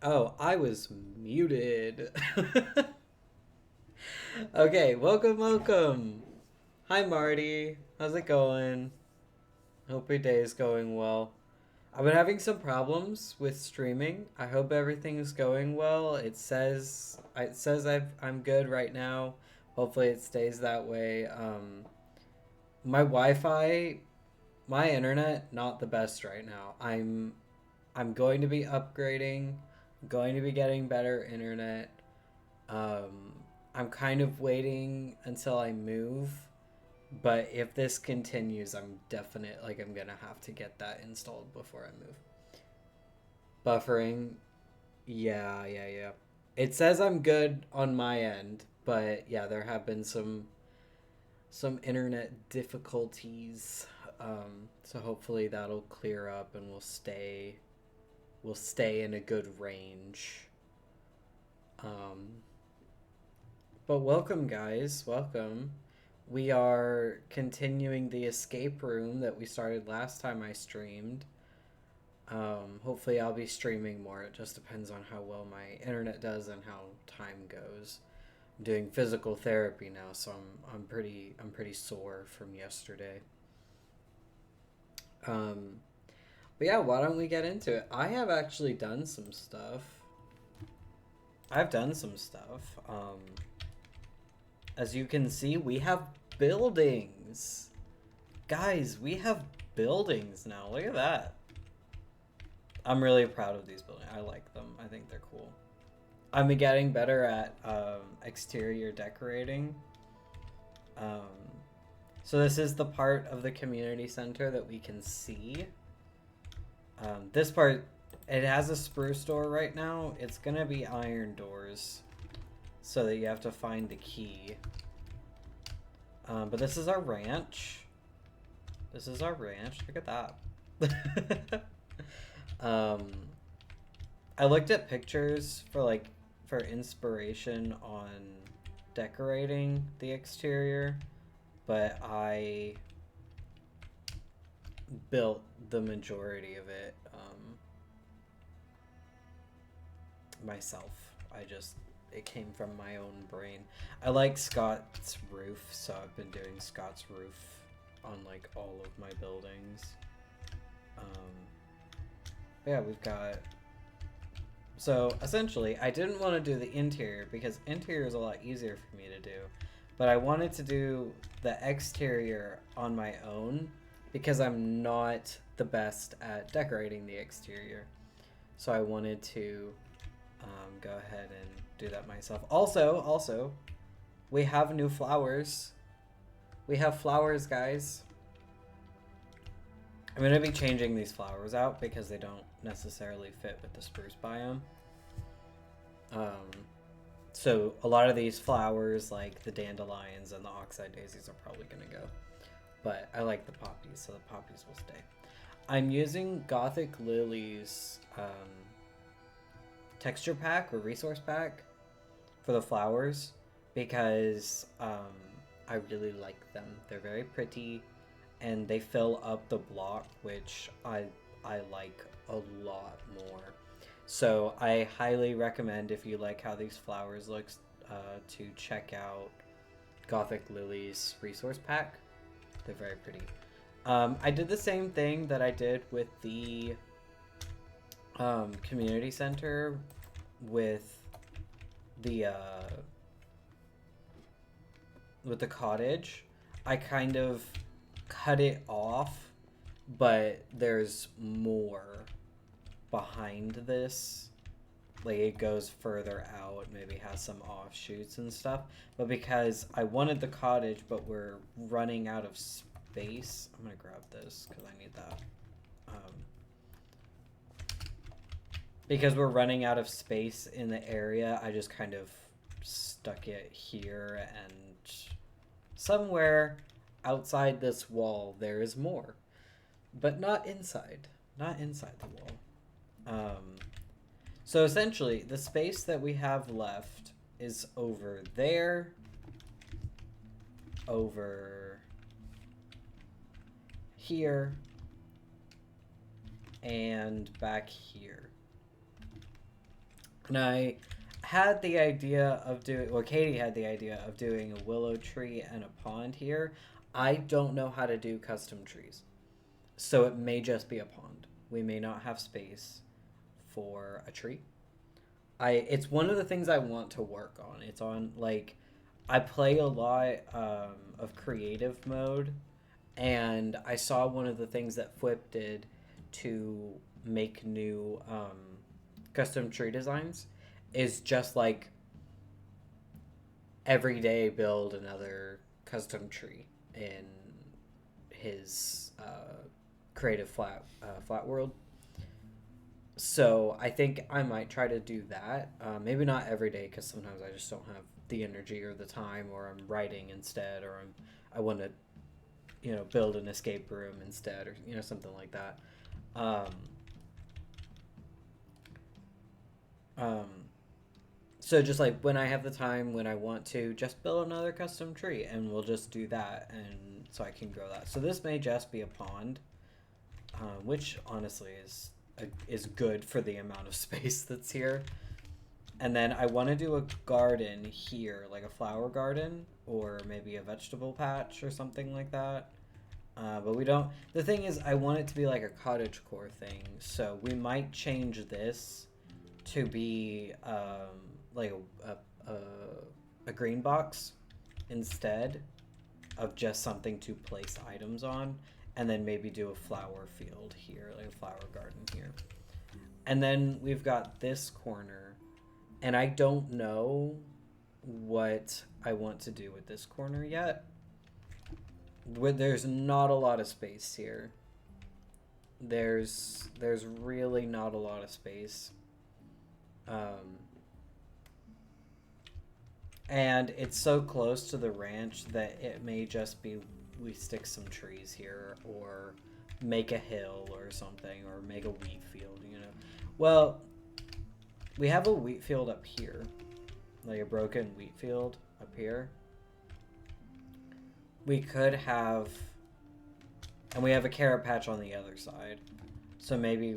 Oh, I was muted. Okay, welcome. Hi, Marty. How's it going? Hope your day is going well. I've been having some problems with streaming. I hope everything's going well. I'm good right now. Hopefully, it stays that way. My Wi-Fi, my internet, not the best right now. I'm going to be upgrading. Going to be getting better internet. Um, I'm kind of waiting until I move, but if this continues, I'm gonna have to get that installed before I move. Buffering, yeah. It says I'm good on my end, but yeah, there have been some internet difficulties. So hopefully that'll clear up and we'll stay in a good range. Um, But welcome, guys. Welcome. We are continuing the escape room that we started last time I streamed. Hopefully, I'll be streaming more. It just depends on how well my internet does and how time goes. I'm doing physical therapy now, so I'm pretty sore from yesterday. Um, but yeah, why don't we get into it? I have actually done some stuff. I've done some stuff. As you can see, we have buildings. Guys, we have buildings now. Look at that. I'm really proud of these buildings. I like them. I think they're cool. I'm getting better at exterior decorating. Um, so this is the part of the community center that we can see. This part, it has a spruce door right now. It's gonna be iron doors, so that you have to find the key. But this is our ranch. This is our ranch. Look at that. um, I looked at pictures for inspiration on decorating the exterior, but I built the majority of it myself. It came from my own brain. I like Scott's roof, so I've been doing Scott's roof on like all of my buildings. Yeah, we've got. So essentially, I didn't want to do the interior because interior is a lot easier for me to do, but I wanted to do the exterior on my own because I'm not the best at decorating the exterior. So I wanted to go ahead and do that myself. Also, we have new flowers. We have flowers, guys. I'm going to be changing these flowers out because they don't necessarily fit with the spruce biome. Um, so a lot of these flowers, like the dandelions and the oxeye daisies, are probably going to go. But I like the poppies, so the poppies will stay. I'm using Gothic Lily's texture pack or resource pack for the flowers because I really like them. They're very pretty and they fill up the block, which I like a lot more. So I highly recommend, if you like how these flowers look, to check out Gothic Lily's resource pack. They're very pretty. I did the same thing that I did with the community center with the cottage. I kind of cut it off, but there's more behind this. Like it goes further out, maybe has some offshoots and stuff. But because I wanted the cottage, but we're running out of space, I'm gonna grab this because I need that. Because we're running out of space in the area, I just kind of stuck it here, and somewhere outside this wall there is more, but not inside. Not inside the wall. So essentially, the space that we have left is over there, over here, and back here. And I had the idea of doing, well, Katie had the idea of doing a willow tree and a pond here. I don't know how to do custom trees. So it may just be a pond. We may not have space for a tree. It's one of the things I want to work on. It's on like I play a lot of creative mode, and I saw one of the things that Flip did to make new custom tree designs is just like every day build another custom tree in his creative flat world. So I think I might try to do that. Maybe not every day because sometimes I just don't have the energy or the time, or I'm writing instead, or I want to build an escape room instead, or something like that. Um, um, so just like when I have the time, when I want to, just build another custom tree, and we'll just do that, and so I can grow that. So this may just be a pond, which honestly is good for the amount of space that's here. And then I want to do a garden here, like a flower garden, or maybe a vegetable patch or something like that. But we don't. The thing is, I want it to be like a cottagecore thing, so we might change this to be like a green box instead of just something to place items on, and then maybe do a flower field here, like a flower garden here. And then we've got this corner, and I don't know what I want to do with this corner yet. There's not a lot of space here. There's really not a lot of space. And it's so close to the ranch that it may just be we stick some trees here, or make a hill or something, or make a wheat field, Well, we have a wheat field up here, like a broken wheat field up here. We could have, and we have a carrot patch on the other side. So maybe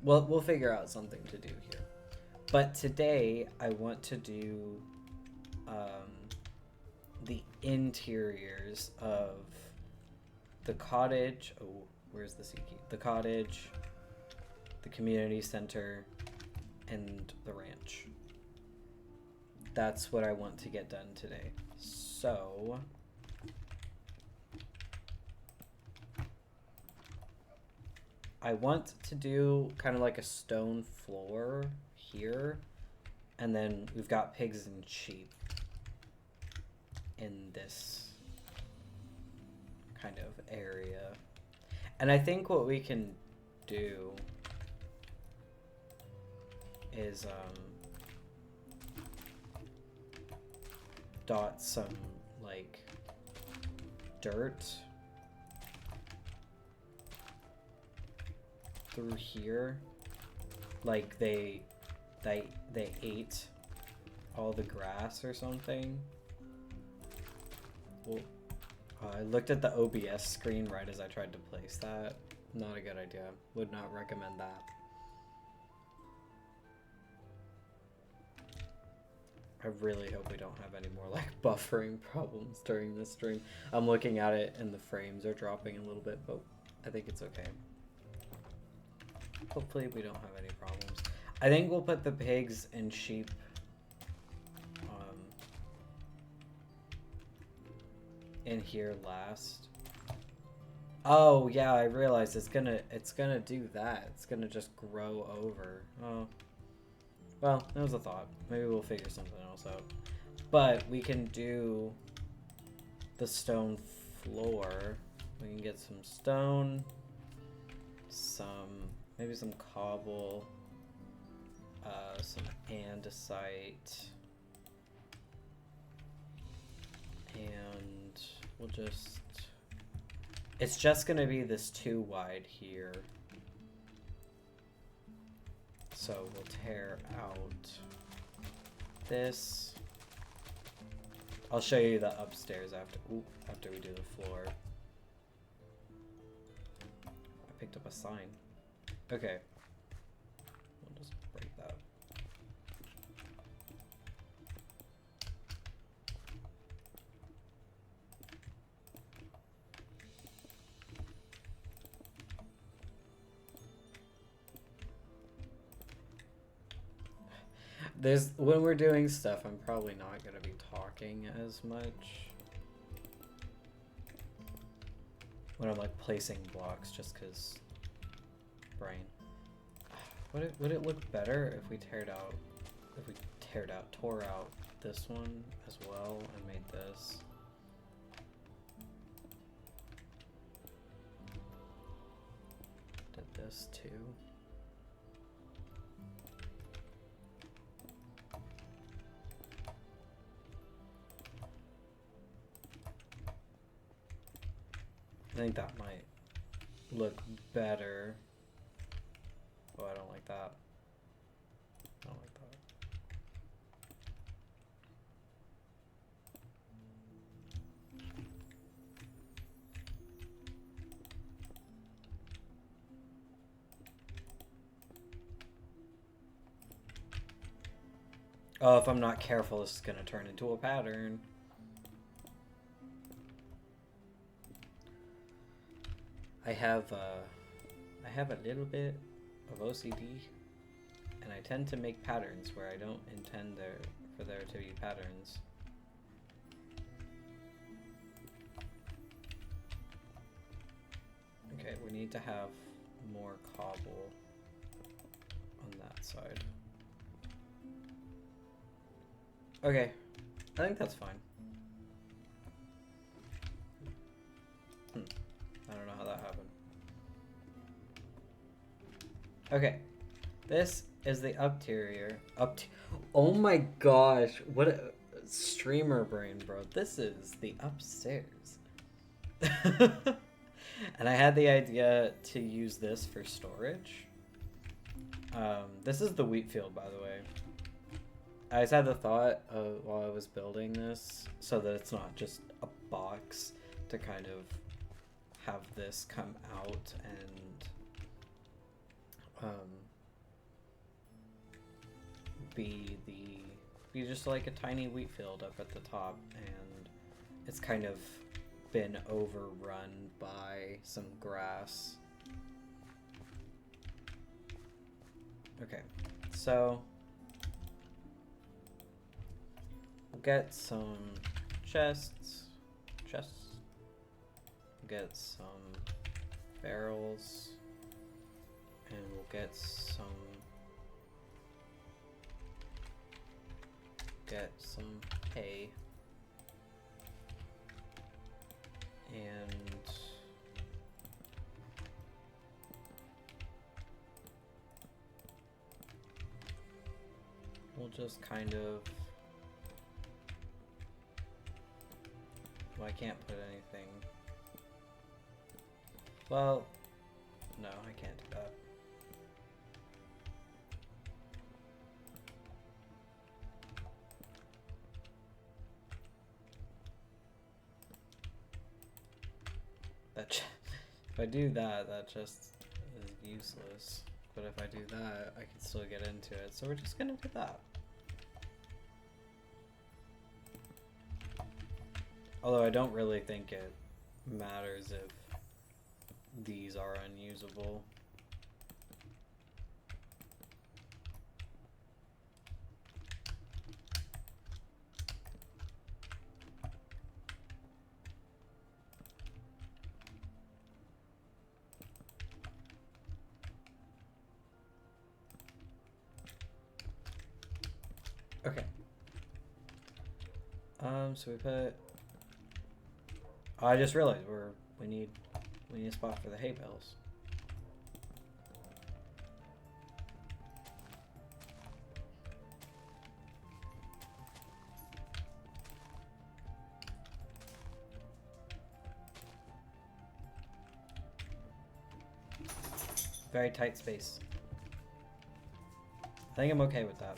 we'll figure out something to do here. But today I want to do the interiors of the cottage. Oh, where's the sea key? The cottage, the community center, and the ranch. That's what I want to get done today. So I want to do kind of like a stone floor here, and then we've got pigs and sheep in this kind of area. And I think what we can do is dot some like dirt through here, like they ate all the grass or something. Well, I looked at the OBS screen right as I tried to place that. Not a good idea. Would not recommend that. I really hope we don't have any more like buffering problems during this stream. I'm looking at it and the frames are dropping a little bit, but I think it's okay. Hopefully we don't have any problems. I think we'll put the pigs and sheep in here last. Oh yeah, I realized it's gonna do that. It's gonna just grow over. Oh. Well, that was a thought. Maybe we'll figure something else out. But we can do the stone floor. We can get some stone, maybe some cobble, some andesite, and we'll just, it's just gonna be this 2 wide here. So we'll tear out this. I'll show you the upstairs after we do the floor. I picked up a sign. Okay. We'll just break that. There's when we're doing stuff, I'm probably not gonna be talking as much. When I'm like placing blocks, just cause brain. Would it look better if we tore out this one as well and made this? Did this too. I think that might look better. Oh, I don't like that. I don't like that. Oh, if I'm not careful, this is gonna turn into a pattern. I have a little bit of OCD, and I tend to make patterns where I don't intend for there to be patterns. Okay, we need to have more cobble on that side. Okay, I think that's fine. I don't know how that happened. Okay, this is the upterior. Oh my gosh, what a streamer brain, bro. This is the upstairs. And I had the idea to use this for storage. This is the wheat field, by the way. I just had the thought while I was building this, so that it's not just a box, to kind of have this come out and be just like a tiny wheat field up at the top, and it's kind of been overrun by some grass. Okay, so we'll get some chests, get some barrels, and we'll get some hay, and we'll just kind of, well, I can't put anything. Well, no, I can't do that. If I do that, that just is useless. But if I do that, I can still get into it. So we're just gonna do that. Although I don't really think it matters if these are unusable. Okay. So we put. I just realized we need a spot for the hay bales. Very tight space. I think I'm okay with that.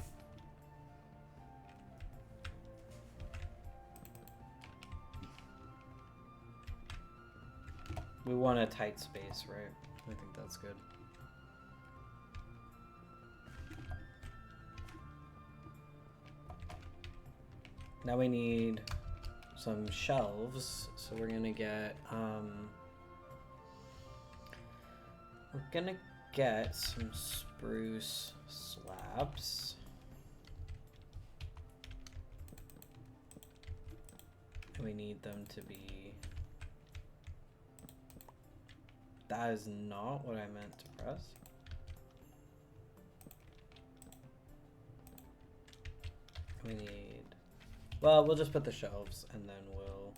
We want a tight space, right? I think that's good. Now we need some shelves, so we're gonna get some spruce slabs. We need them to be... That is not what I meant to press. We need... Well, we'll just put the shelves and then we'll...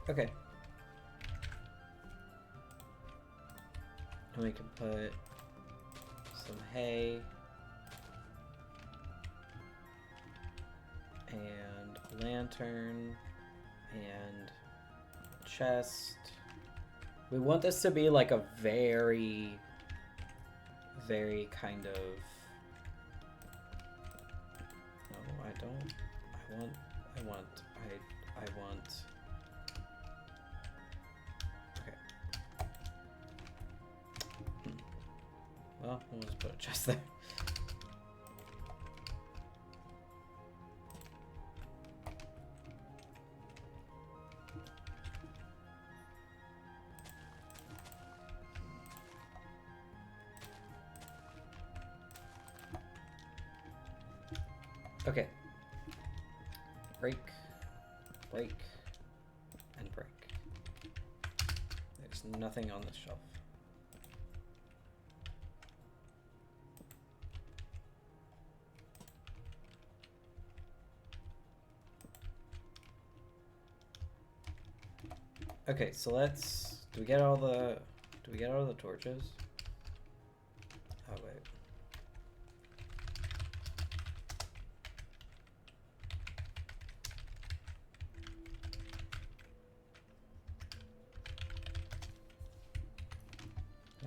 Okay. And we can put some hay and a lantern and chest. We want this to be like a very, very kind of... No, I don't. I want... Well, we'll just put a chest there. Okay. Break, break, and break. There's nothing on this shelf. Okay, so let's... Do we get all the torches? Oh, wait.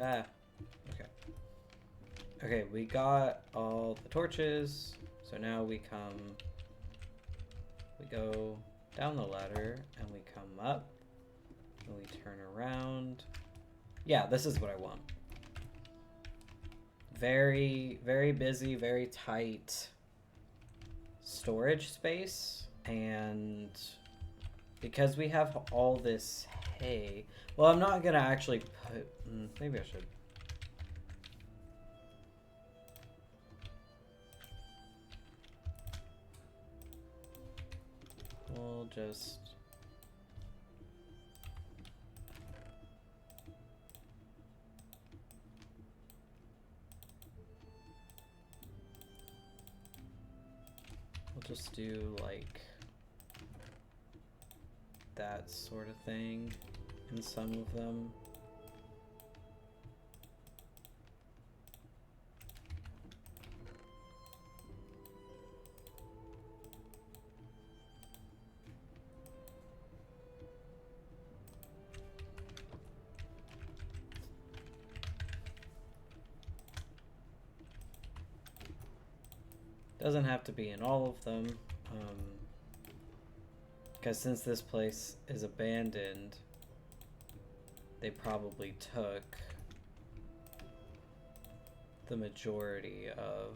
Ah, okay. Okay, we got all the torches, so now we go down the ladder, and we come up, and we turn around. Yeah, this is what I want. Very, very busy, very tight storage space, and because we have all this hay... Well, I'm not gonna actually put... maybe I should. We'll just... We'll just do like that sort of thing in some of them. Doesn't have to be in all of them, because since this place is abandoned, they probably took the majority of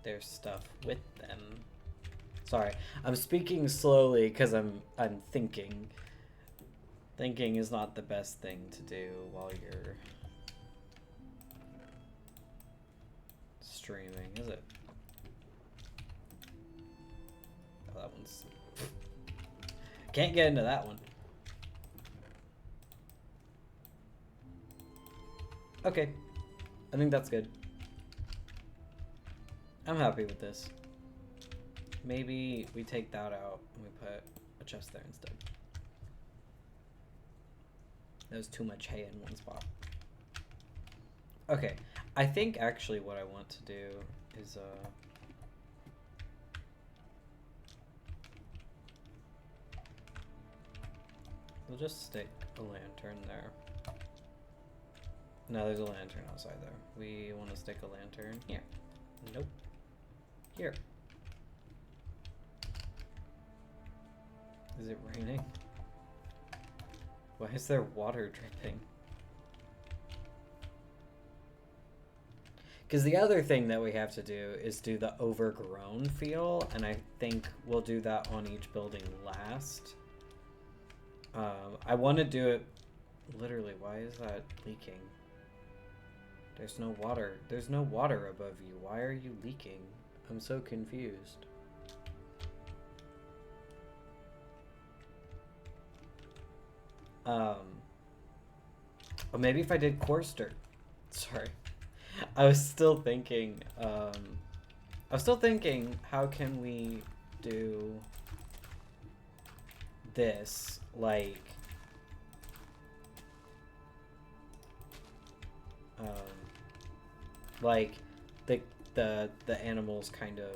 their stuff with them. Sorry, I'm speaking slowly because I'm thinking. Thinking is not the best thing to do while you're streaming, is it? Oh, that one's... Can't get into that one. Okay. I think that's good. I'm happy with this. Maybe we take that out and we put a chest there instead. There's too much hay in one spot. Okay. I think actually what I want to do is we'll just stick a lantern there. No, there's a lantern outside there. We want to stick a lantern here. Nope. Here. Is it raining? Why is there water dripping? Because the other thing that we have to do is do the overgrown feel, and I think we'll do that on each building last. I want to do it... Literally, why is that leaking? There's no water. There's no water above you. Why are you leaking? I'm so confused. Or maybe if I did coarse dirt. Sorry. I was still thinking, how can we do this, like, like the animals kind of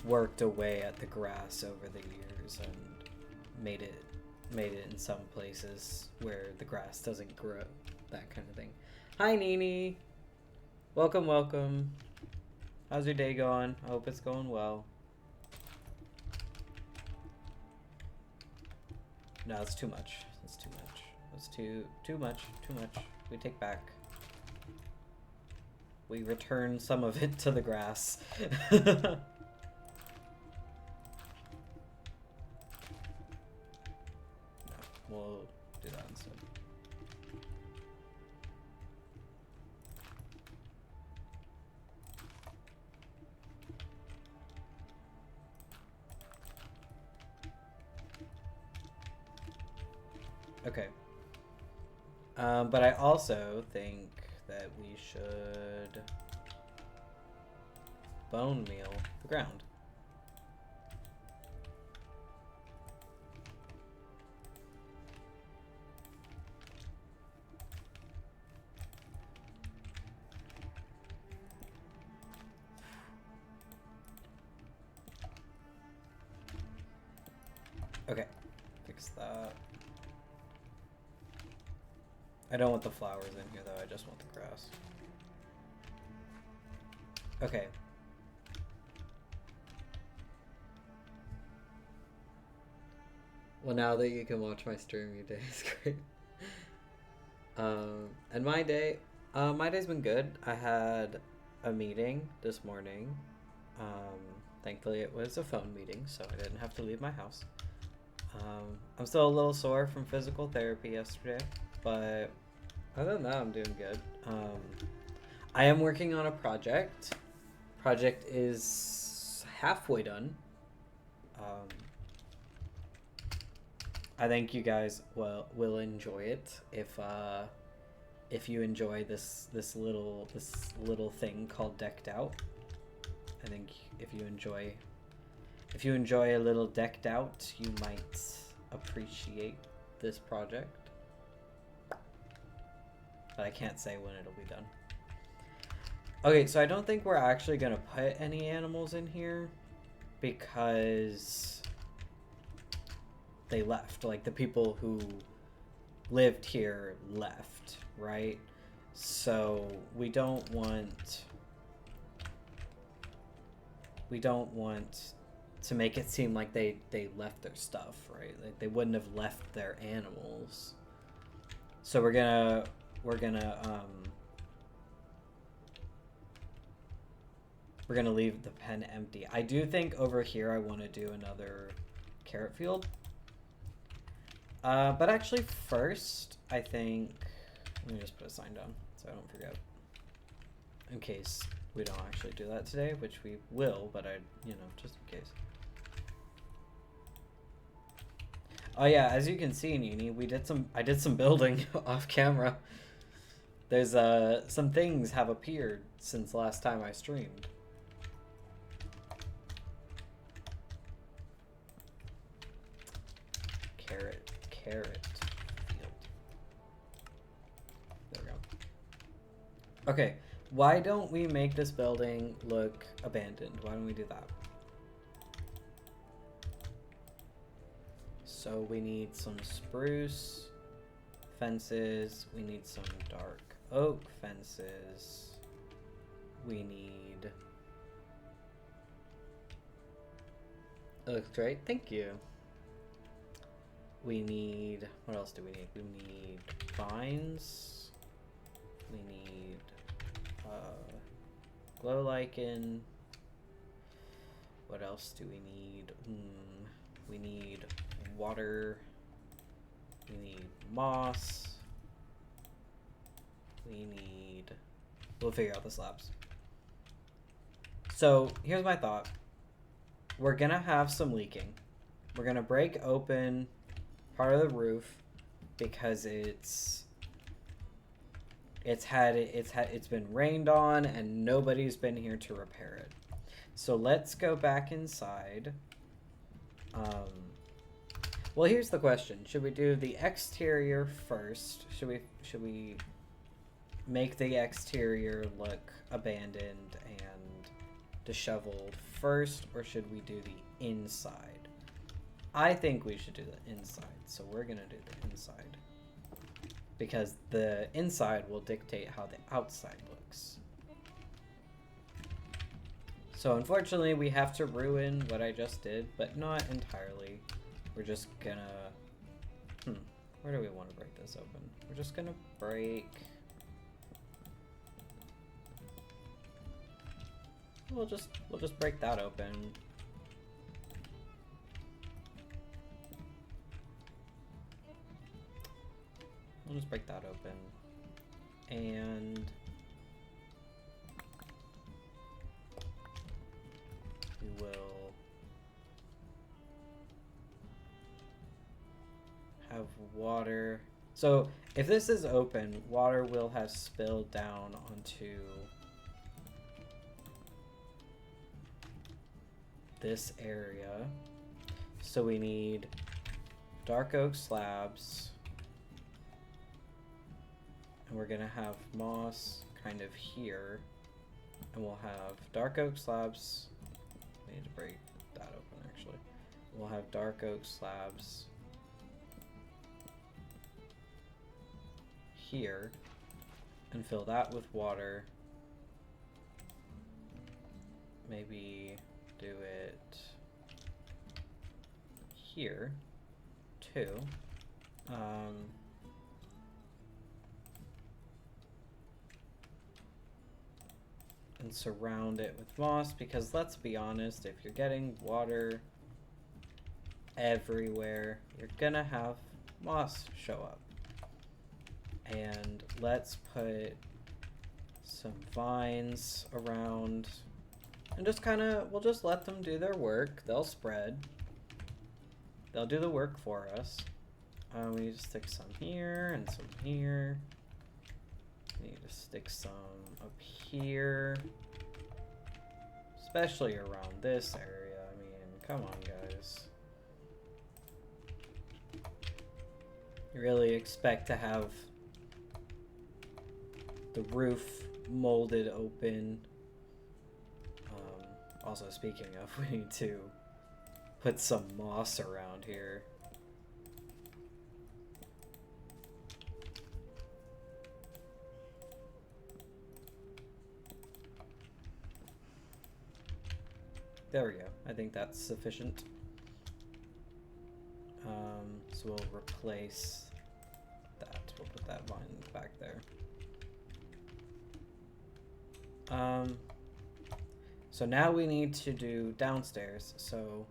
worked away at the grass over the years and made it in some places where the grass doesn't grow, that kind of thing. Hi Nini, welcome. How's your day going? I hope it's going well. No, it's too much. That's too much. That's too much. We take back. We return some of it to the grass. No, we'll do that instead. Okay. But I also think that we should bone meal the ground. Okay, fix that. I don't want the flowers in here though, I just want the grass. Okay. Well, now that you can watch my stream, your day is great. And my day's been good. I had a meeting this morning. Thankfully it was a phone meeting, so I didn't have to leave my house. I'm still a little sore from physical therapy yesterday, but other than that, I'm doing good. I am working on a project. Project is halfway done. I think you guys will enjoy it if you enjoy this little thing called Decked Out. I think if you enjoy a little Decked Out, you might appreciate this project. But I can't say when it'll be done. Okay, so I don't think we're actually gonna put any animals in here because they left. Like, the people who lived here left, right? So we don't want to make it seem like they left their stuff, right? Like, they wouldn't have left their animals. So we're gonna leave the pen empty. I do think over here I want to do another carrot field. But actually first, I think, let me just put a sign down so I don't forget. In case we don't actually do that today, which we will, but just in case. Oh yeah, as you can see, Nini, I did some building off camera. There's some things have appeared since last time I streamed. Carrot field. There we go. Okay, why don't we make this building look abandoned? Why don't we do that? So we need some spruce fences, we need some dark oak fences, we need... It looks great, thank you. We need, what else do we need? We need vines, we need glow lichen. What else do we need? We need water. We need moss. We need... We'll figure out the slabs. So, here's my thought. We're gonna have some leaking. We're gonna break open part of the roof because it's been rained on and nobody's been here to repair it. So let's go back inside. Well, here's the question: should we do the exterior first? Should we make the exterior look abandoned and disheveled first, or should we do the inside? I think we should do the inside, so we're gonna do the inside because the inside will dictate how the outside looks. So unfortunately we have to ruin what I just did, but not entirely. We're just gonna... where do we want to break this open? We're just gonna break... We'll just break that open. We'll just break that open. And... we will have water. So if this is open, water will have spilled down onto this area. So we need dark oak slabs. And we're gonna have moss kind of here. And we'll have dark oak slabs. I need to break that open actually. We'll have dark oak slabs here and fill that with water. Maybe do it here too. And surround it with moss, because let's be honest, if you're getting water everywhere, you're gonna have moss show up. And let's put some vines around and just we'll just let them do their work. They'll spread. They'll do the work for us. We need to stick some here and some here. We need to stick some up here. Especially around this area. I mean, come on, guys. You really expect to have the roof molded open. Also, speaking of, we need to put some moss around here. There we go. I think that's sufficient. So we'll replace that. We'll put that vine back there. So now we need to do downstairs. So,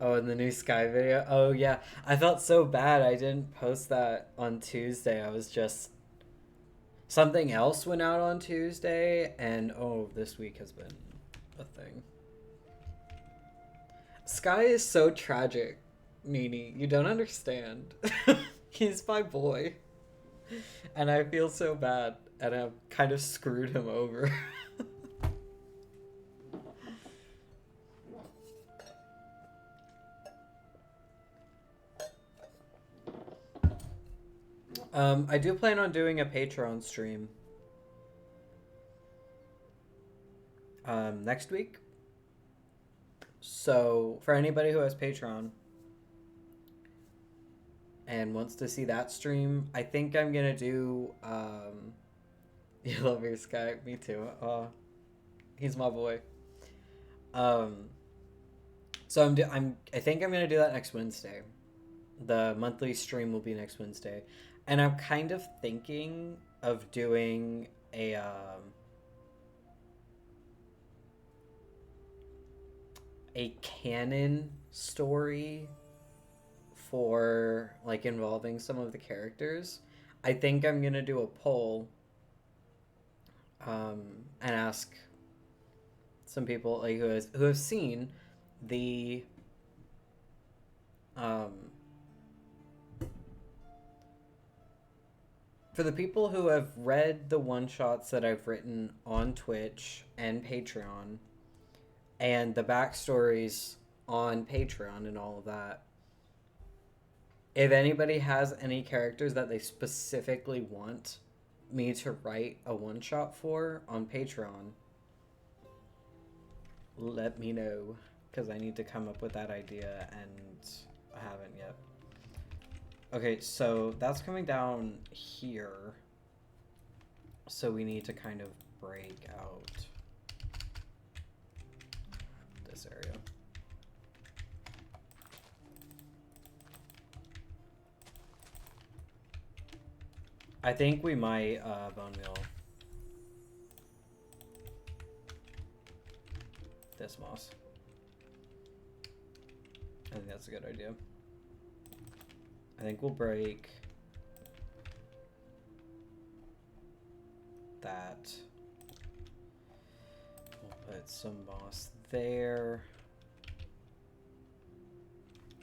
oh, and the new Sky video. Oh yeah, I felt so bad I didn't post that on Tuesday. I was just... something else went out on Tuesday, and oh, this week has been a thing. Sky is so tragic, Nini. You don't understand. He's my boy. And I feel so bad, and I've kind of screwed him over. I do plan on doing a Patreon stream next week. So for anybody who has Patreon and wants to see that stream, I think I'm gonna do you love your Sky? Me too. He's my boy. So I think I'm gonna do that next Wednesday. The monthly stream will be next Wednesday. And I'm kind of thinking of doing a canon story for like involving some of the characters, I think I'm gonna do a poll and ask some people like who have seen the um, for the people who have read the one shots that I've written on Twitch and Patreon and the backstories on Patreon and all of that. If anybody has any characters that they specifically want me to write a one shot for on Patreon, let me know, because I need to come up with that idea and I haven't yet. Okay, so that's coming down here. So we need to kind of break out this area. I think we might bone meal this moss. I think that's a good idea. I think we'll break that. We'll put some moss there.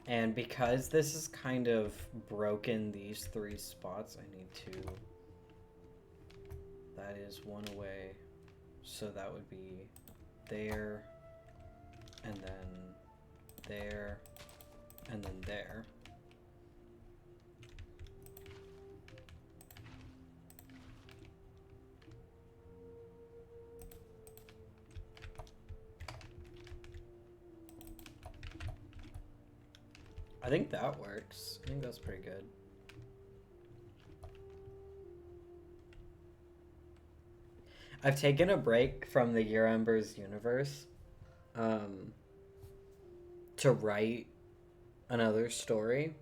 And because this is kind of broken these three spots, I need to... That is one away. So that would be there, and then there, and then there. I think that works. I think that's pretty good. I've taken a break from the Year Embers universe to write another story,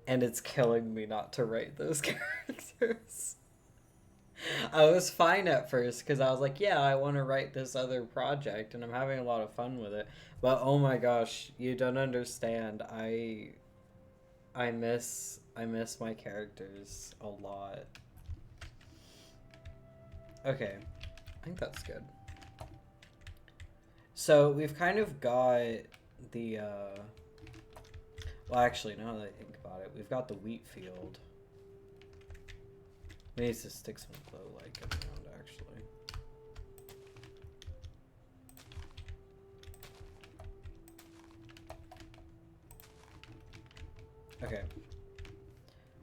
and it's killing me not to write those characters. I was fine at first because I was like, yeah, I want to write this other project and I'm having a lot of fun with it. But oh my gosh, you don't understand. I miss my characters a lot. Okay. I think that's good. So we've kind of got the well, actually, now that I think about it, we've got the wheat field. We need to stick some glow light around, actually. Okay.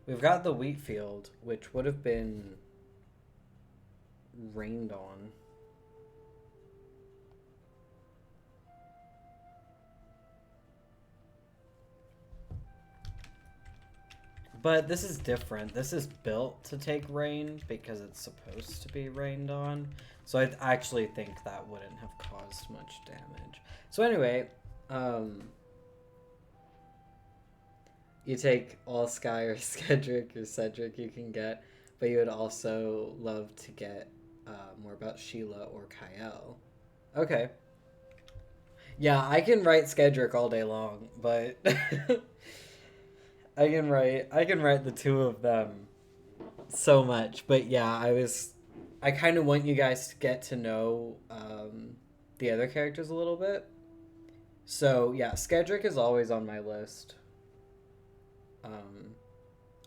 We've got the wheat field, which would have been rained on. But this is different. This is built to take rain because it's supposed to be rained on. So I actually think that wouldn't have caused much damage. So anyway, you take all Sky or Skedric or Cedric you can get, but you would also love to get more about Sheila or Kyle. Okay. Yeah, I can write Skedric all day long, but I can write the two of them so much. But yeah, I kind of want you guys to get to know the other characters a little bit. So yeah, Skedric is always on my list.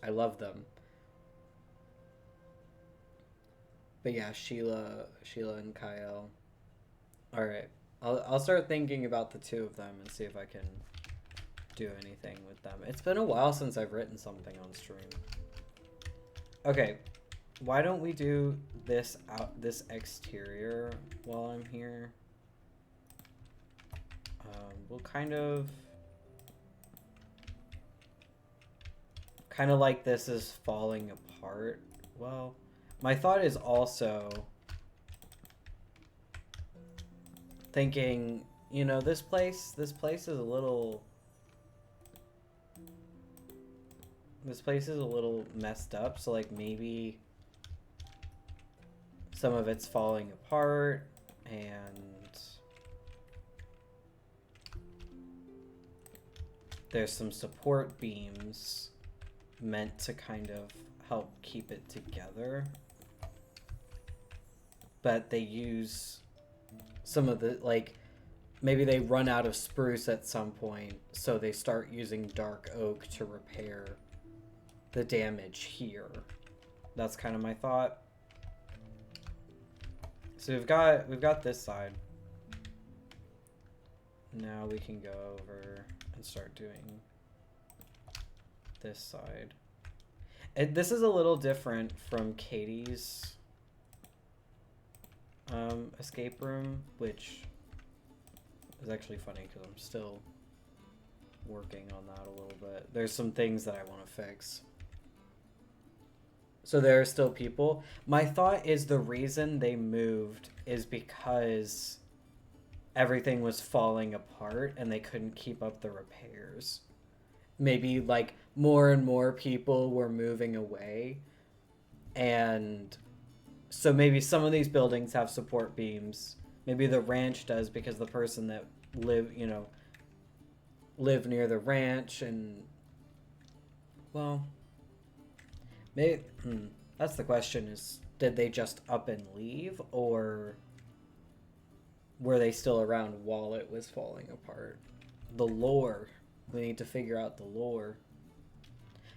I love them. But yeah, Sheila and Kyle. All right, I'll start thinking about the two of them and see if I can do anything with them. It's been a while since I've written something on stream. Okay, why don't we do this exterior while I'm here? We'll kind of like this is falling apart. Well, my thought is also thinking, you know, this place is a little messed up, so like maybe some of it's falling apart, and there's some support beams meant to kind of help keep it together. But they use some of the, like, maybe they run out of spruce at some point, so they start using dark oak to repair the damage here. That's kind of my thought. So we've got this side. Now we can go over and start doing this side. This is a little different from Katie's escape room, which is actually funny because I'm still working on that a little bit. There's some things that I want to fix. So there are still people. My thought is the reason they moved is because everything was falling apart and they couldn't keep up the repairs. Maybe like more and more people were moving away, and so maybe some of these buildings have support beams. Maybe the ranch does because the person that live near the ranch, and well, maybe that's the question, is did they just up and leave, or were they still around while it was falling apart? The lore. We need to figure out the lore.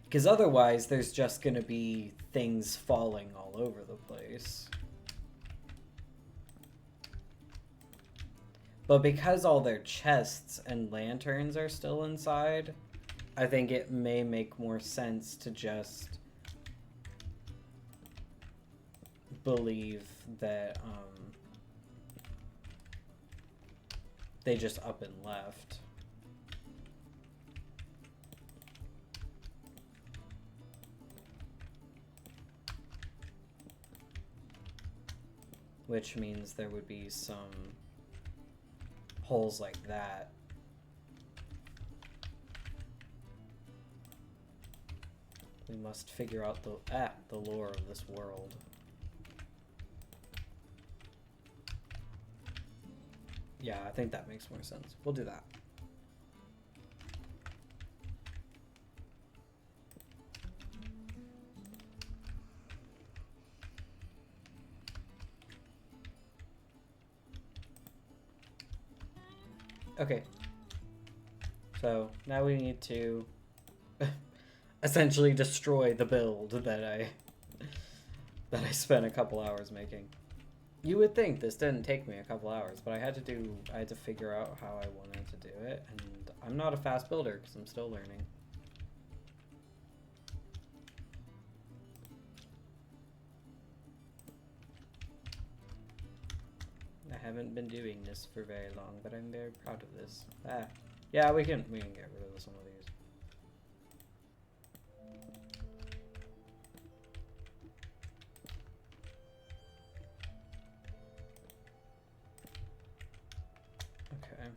Because otherwise, there's just going to be things falling all over the place. But because all their chests and lanterns are still inside, I think it may make more sense to just believe that they just up and left. Which means there would be some holes like that. We must figure out the lore of this world. Yeah, I think that makes more sense. We'll do that. Okay. So now we need to essentially destroy the build that I spent a couple hours making. You would think this didn't take me a couple hours, but I had to figure out how I wanted to do it, and I'm not a fast builder because I'm still learning. I haven't been doing this for very long, but I'm very proud of this. Yeah, we can get rid of some of these. Okay.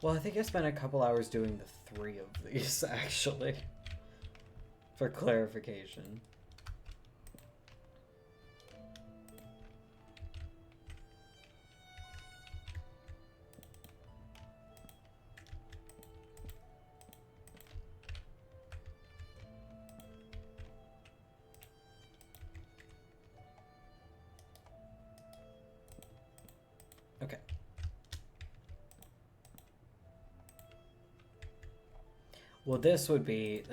Well, I think I spent a couple hours doing the 3 of these, actually, for clarification. Okay. Well, this would be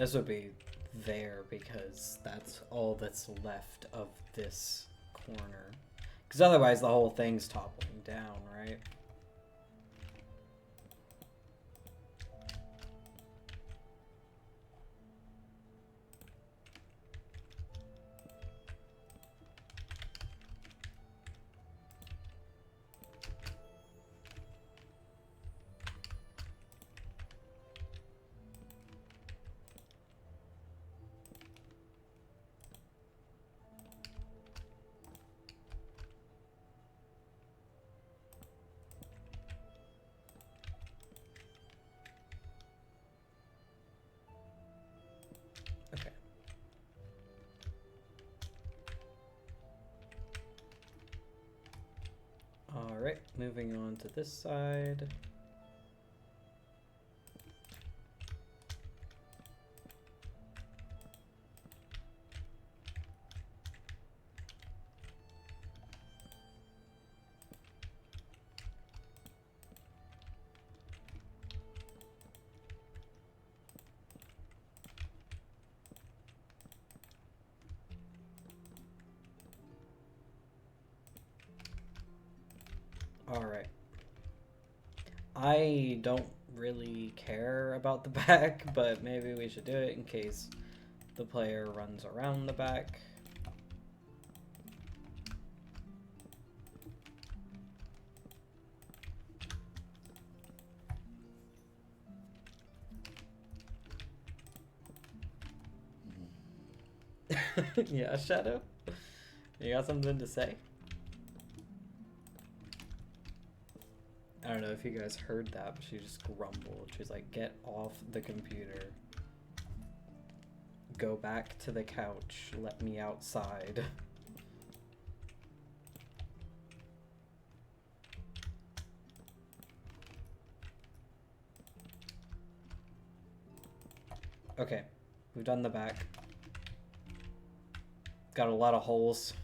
there because that's all that's left of this corner. Because otherwise the whole thing's toppling down, right? Alright, moving on to this side. Alright. I don't really care about the back, but maybe we should do it in case the player runs around the back. Yeah, Shadow? You got something to say? I don't know if you guys heard that, but she just grumbled. She's like, get off the computer. Go back to the couch. Let me outside. Okay, we've done the back. Got a lot of holes.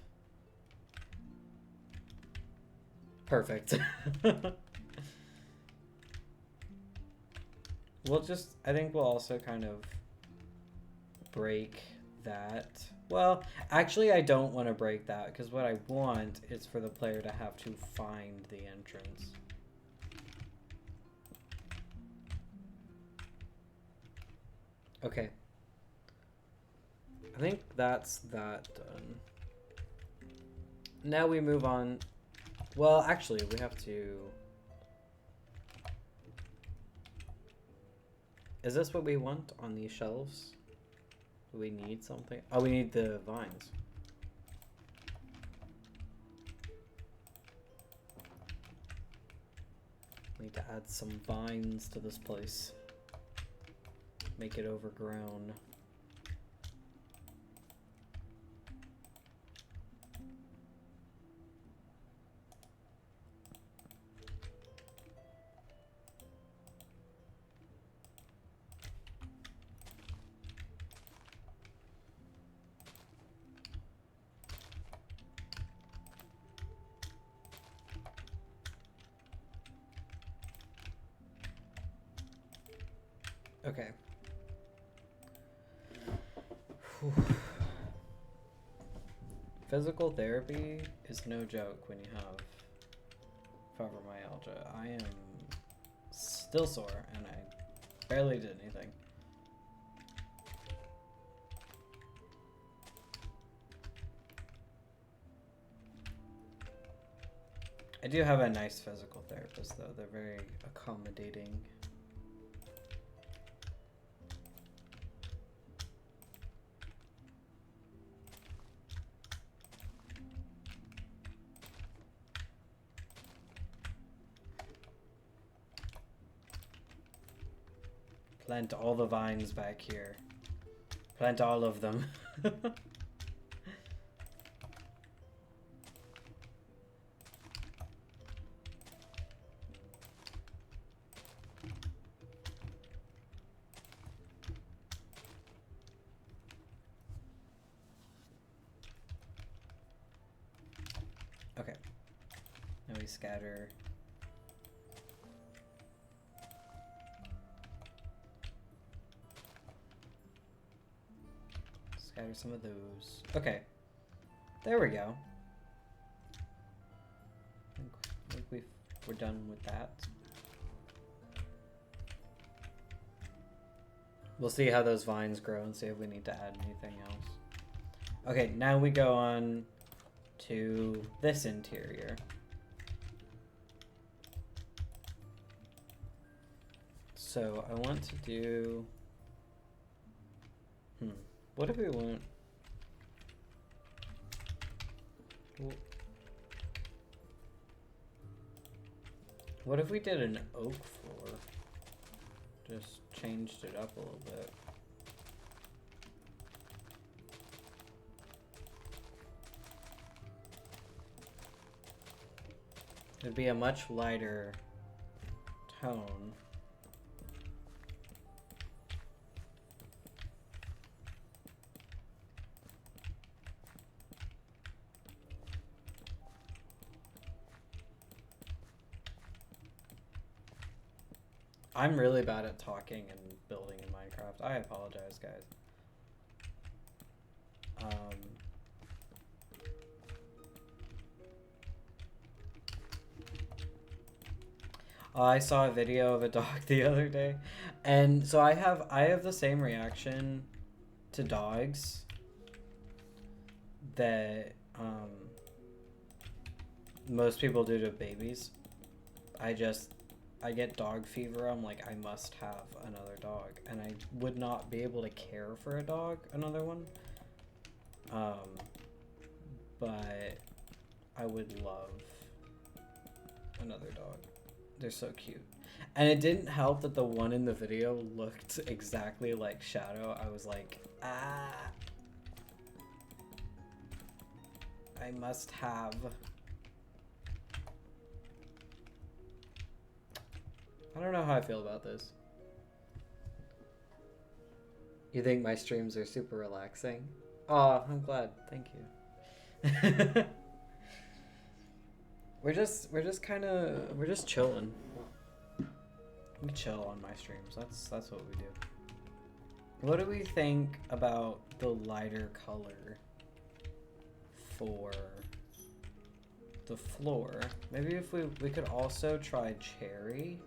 Perfect. I think we'll also kind of break that. Well, actually I don't want to break that because what I want is for the player to have to find the entrance. Okay. I think that's that done. Now we move on. Well, actually, we have to... Is this what we want on these shelves? Do we need something? Oh, we need the vines. We need to add some vines to this place. Make it overgrown. Okay. Whew. Physical therapy is no joke when you have fibromyalgia. I am still sore and I barely did anything. I do have a nice physical therapist though. They're very accommodating. Plant all the vines back here. Plant all of them. Okay. Now we scatter. Scatter some of those. Okay. There we go. I think we're done with that. We'll see how those vines grow and see if we need to add anything else. Okay, now we go on to this interior. So I want to do... What if we want... What if we did an oak floor? Just changed it up a little bit. It'd be a much lighter tone. I'm really bad at talking and building in Minecraft. I apologize, guys. I saw a video of a dog the other day, and so I have the same reaction to dogs that most people do to babies. I get dog fever. I'm like, I must have another dog, and I would not be able to care for a dog, another one. But I would love another dog. They're so cute. And it didn't help that the one in the video looked exactly like Shadow. I was like, ah. I must have. I don't know how I feel about this. You think my streams are super relaxing? Oh, I'm glad. Thank you. We're just chilling. We chill on my streams. That's what we do. What do we think about the lighter color for the floor? Maybe if we could also try cherry.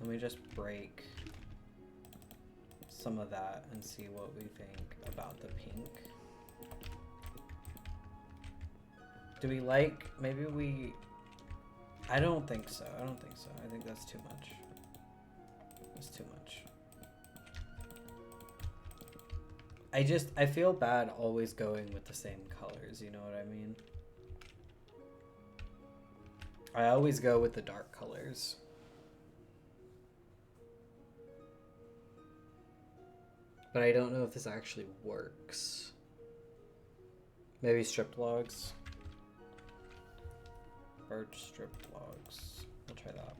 Let me just break some of that and see what we think about the pink. Do we like, maybe we, I don't think so. I don't think so. I think that's too much. That's too much. I feel bad always going with the same colors, you know what I mean? I always go with the dark colors. But I don't know if this actually works. Maybe strip logs. Birch strip logs. We'll try that.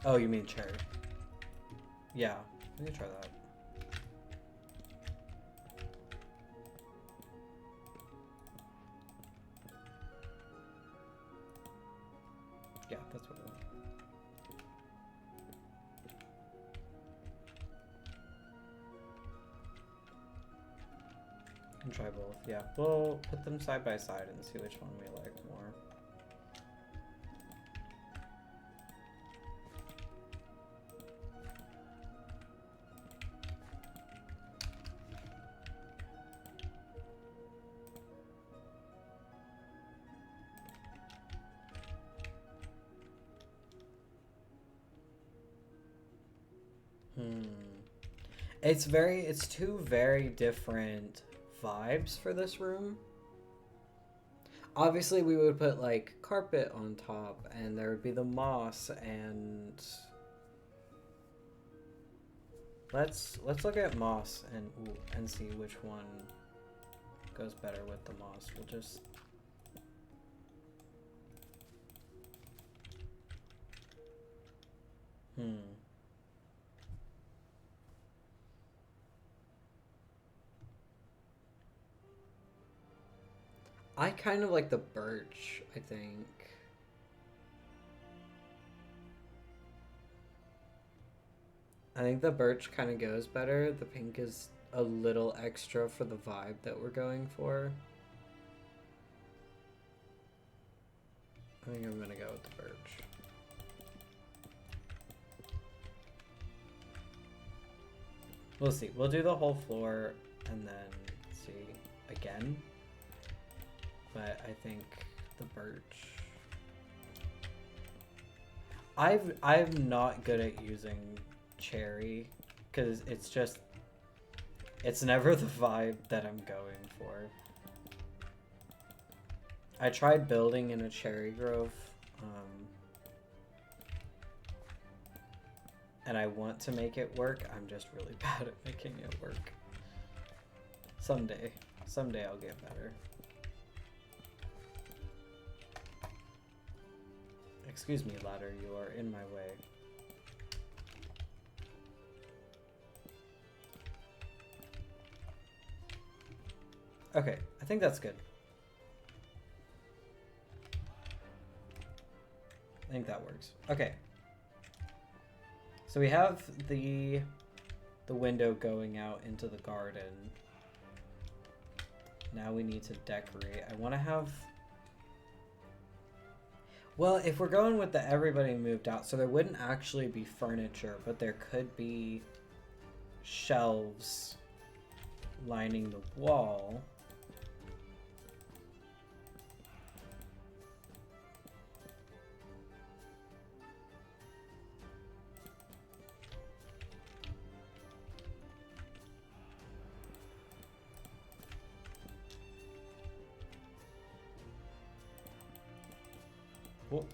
Oh, you mean cherry? Yeah, we can try that. Yeah, that's what we want. Can try both. Yeah, we'll put them side by side and see which one we like more. It's two very different vibes for this room. Obviously we would put like carpet on top and there would be the moss, and let's look at moss and see which one goes better with the moss. We'll just I kind of like the birch, I think. I think the birch kind of goes better. The pink is a little extra for the vibe that we're going for. I think I'm gonna go with the birch. We'll see. We'll do the whole floor and then see again. But I think the birch. I'm not good at using cherry because it's never the vibe that I'm going for. I tried building in a cherry grove, and I want to make it work. I'm just really bad at making it work. Someday I'll get better. Excuse me, ladder, you are in my way. Okay, I think that's good. I think that works. Okay. So we have the window going out into the garden. Now we need to decorate. I want to have... Well, if we're going with the everybody moved out, so there wouldn't actually be furniture, but there could be shelves lining the wall. Whoa.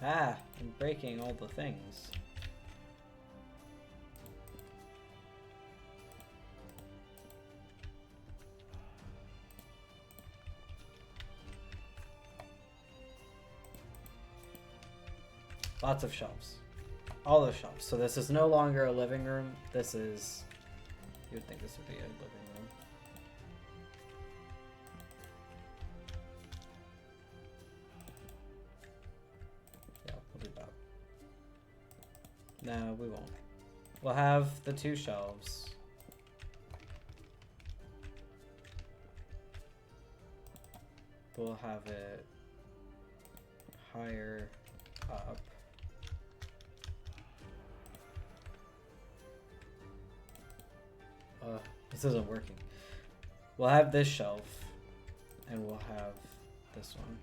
Ah, I'm breaking all the things. Lots of shelves. All the shelves. So this is no longer a living room. This is... You would think this would be a living room. Yeah, we'll do that. No, we won't. We'll have the 2 shelves. We'll have it higher up. This isn't working. We'll have this shelf, and we'll have this one.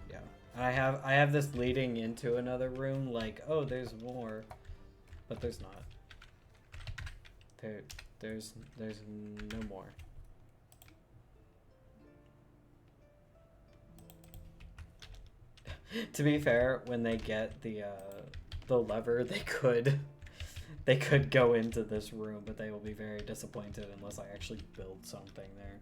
Yeah, and I have this leading into another room. Like, oh, there's more, but there's not. There's no more. To be fair, when they get the lever, they could go into this room, but they will be very disappointed unless I actually build something there.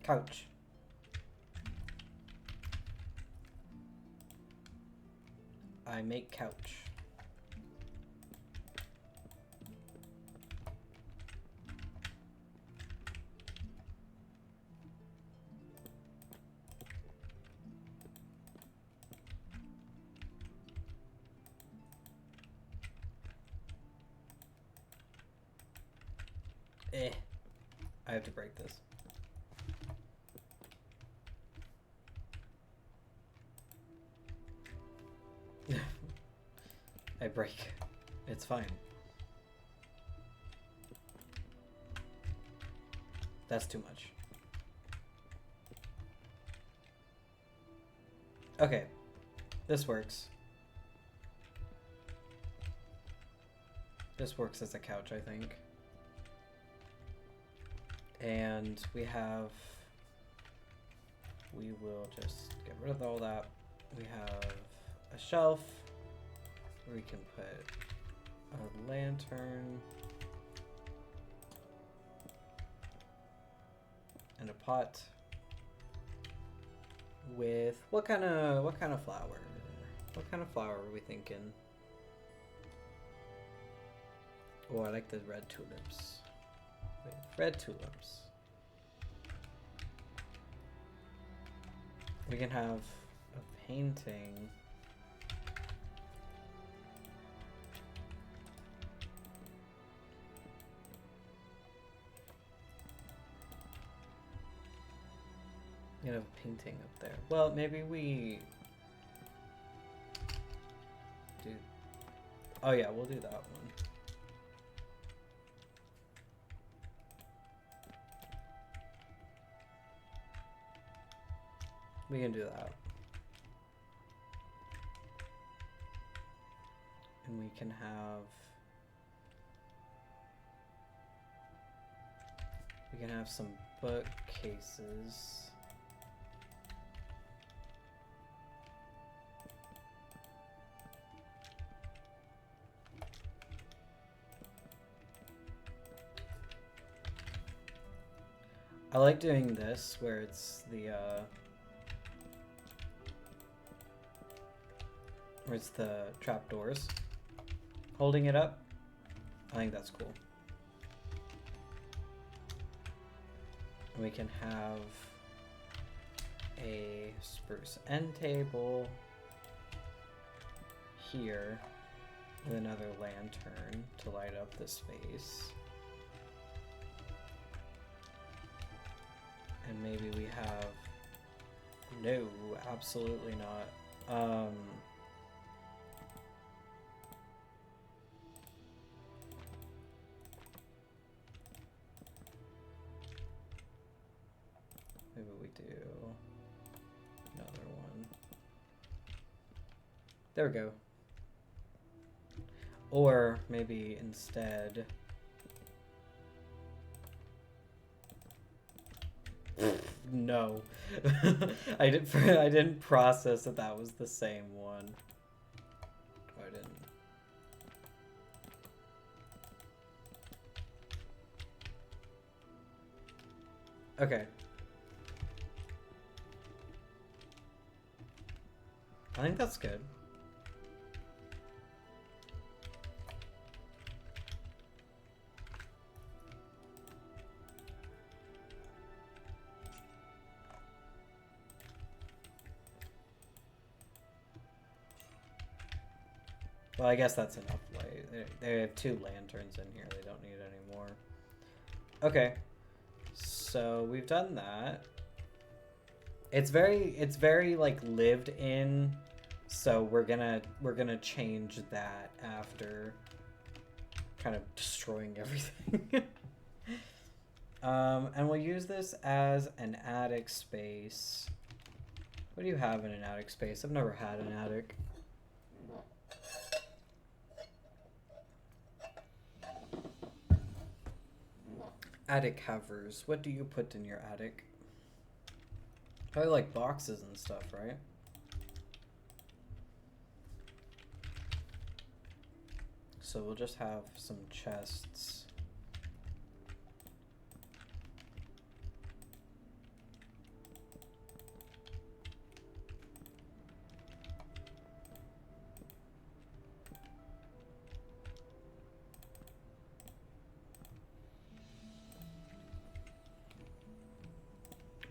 Couch. I make couch. I have to break this. I break. It's fine. That's too much. Okay. This works. This works as a couch, I think. And we will just get rid of all that. We have a shelf where we can put a lantern and a pot with what kind of flower? What kind of flower are we thinking? Oh, I like the red tulips. Red tulips. We can have a painting. You have a painting up there. Well, maybe we do. Oh yeah, we'll do that one. We can do that. And we can have some bookcases. I like doing this where it's the trapdoors holding it up. I think that's cool. And we can have a spruce end table here with another lantern to light up the space. And maybe we have... No, absolutely not. Maybe we do another one. There we go. Or maybe instead... No. I didn't process that that was the same one. Oh, I didn't. Okay. I think that's good. Well, I guess that's enough light. They have 2 lanterns in here. They don't need any more. Okay. So we've done that. It's very like lived in, so we're gonna change that after kind of destroying everything. And we'll use this as an attic space. What do you have in an attic space? I've never had an attic. Attic havers. What do you put in your attic? Probably like boxes and stuff, right? So we'll just have some chests.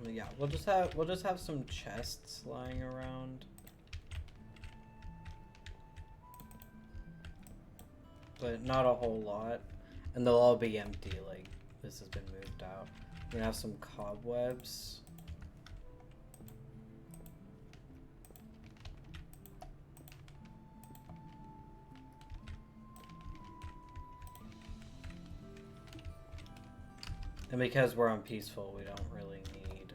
Yeah, we'll just have some chests lying around. But not a whole lot. And they'll all be empty, like this has been moved out. We're gonna have some cobwebs. And because we're on peaceful, we don't really need...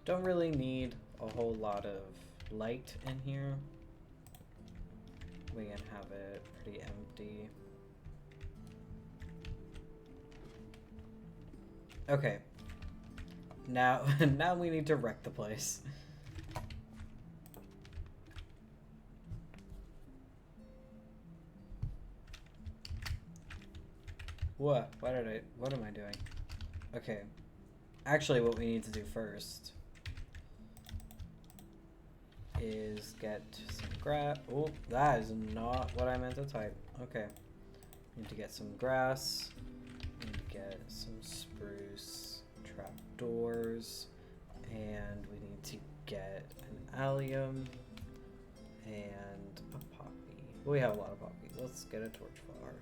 Don't really need a whole lot of light in here. We can have it pretty empty. Okay. Now, now we need to wreck the place. What? What am I doing? Okay. Actually, what we need to do first is get some grass. Oh, that is not what I meant to type. Okay. Need to get some grass. Need to get some spruce trapdoors. And we need to get an allium and a poppy. We have a lot of poppy. Let's get a torch flower.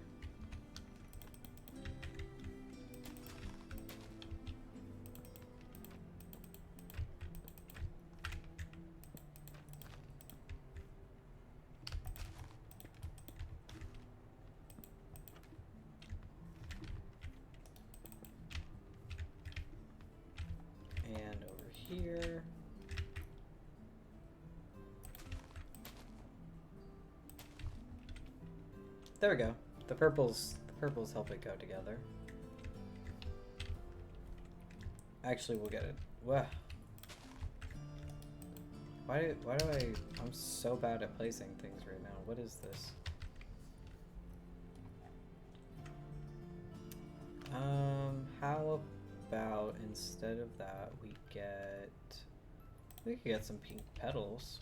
here. There we go. The purples help it go together. Actually, we'll get it. Wow. Why do I'm so bad at placing things right now. What is this? How about instead of that we could get some pink petals.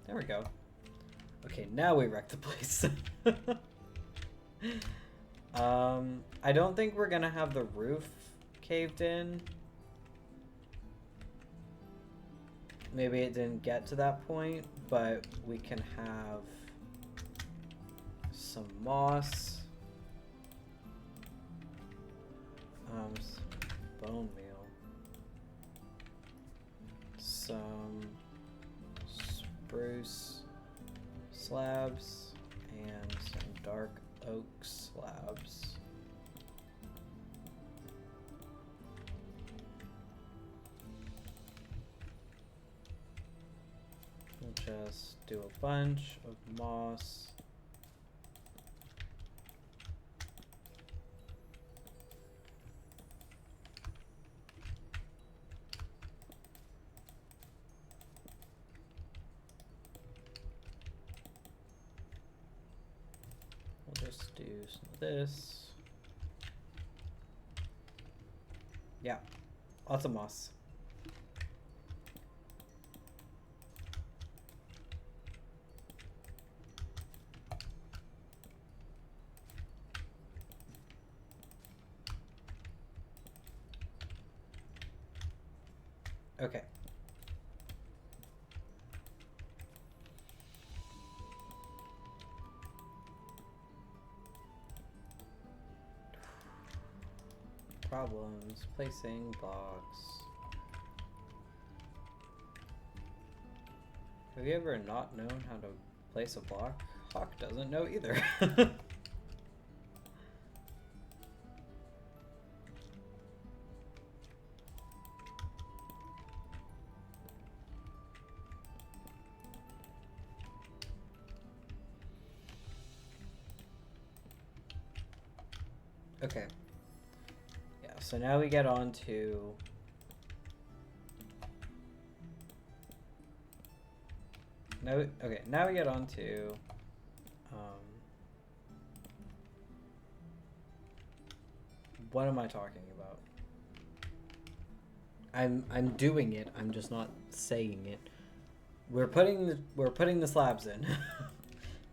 There we go. Okay, now we wrecked the place. I don't think we're gonna have the roof caved in. Maybe it didn't get to that point, but we can have some moss, bone meal, some spruce slabs, and some dark oak slabs. We'll just do a bunch of moss. We'll just do some of this. Yeah, lots of moss. Okay. Problems placing blocks. Have you ever not known how to place a block? Hawk doesn't know either. Okay. Yeah, so now we get on to now we get on to what am I talking about? I'm doing it, I'm just not saying it. We're putting the slabs in.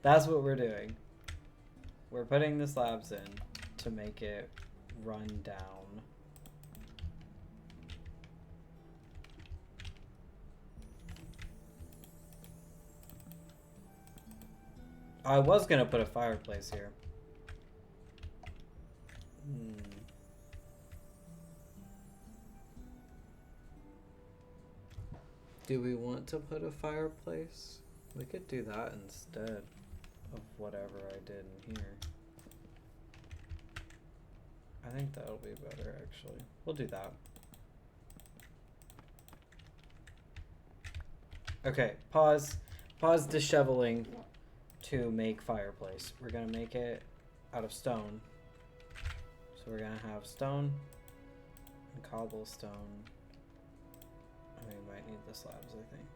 That's what we're doing. We're putting the slabs in to make it run down. I was gonna put a fireplace here. Do we want to put a fireplace? We could do that instead of whatever I did in here. I think that'll be better, actually. We'll do that. Okay, pause disheveling to make fireplace. We're gonna make it out of stone. So we're gonna have stone and cobblestone. We might need the slabs, I think.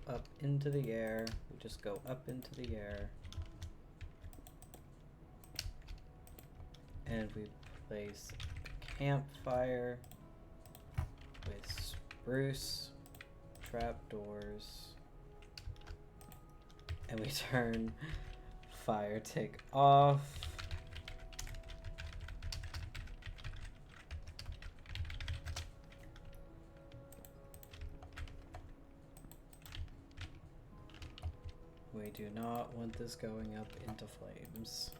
Up into the air. We just go up into the air. And we place a campfire. with spruce, trapdoors, and we turn fire tick off. We do not want this going up into flames.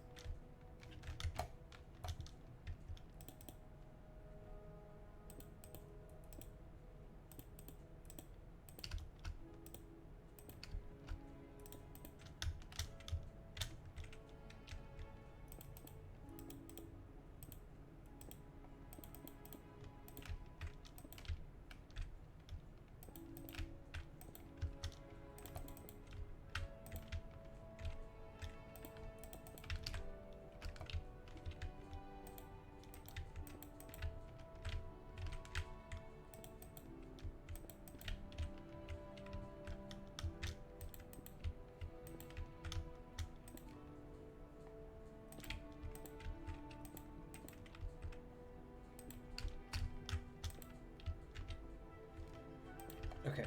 Okay.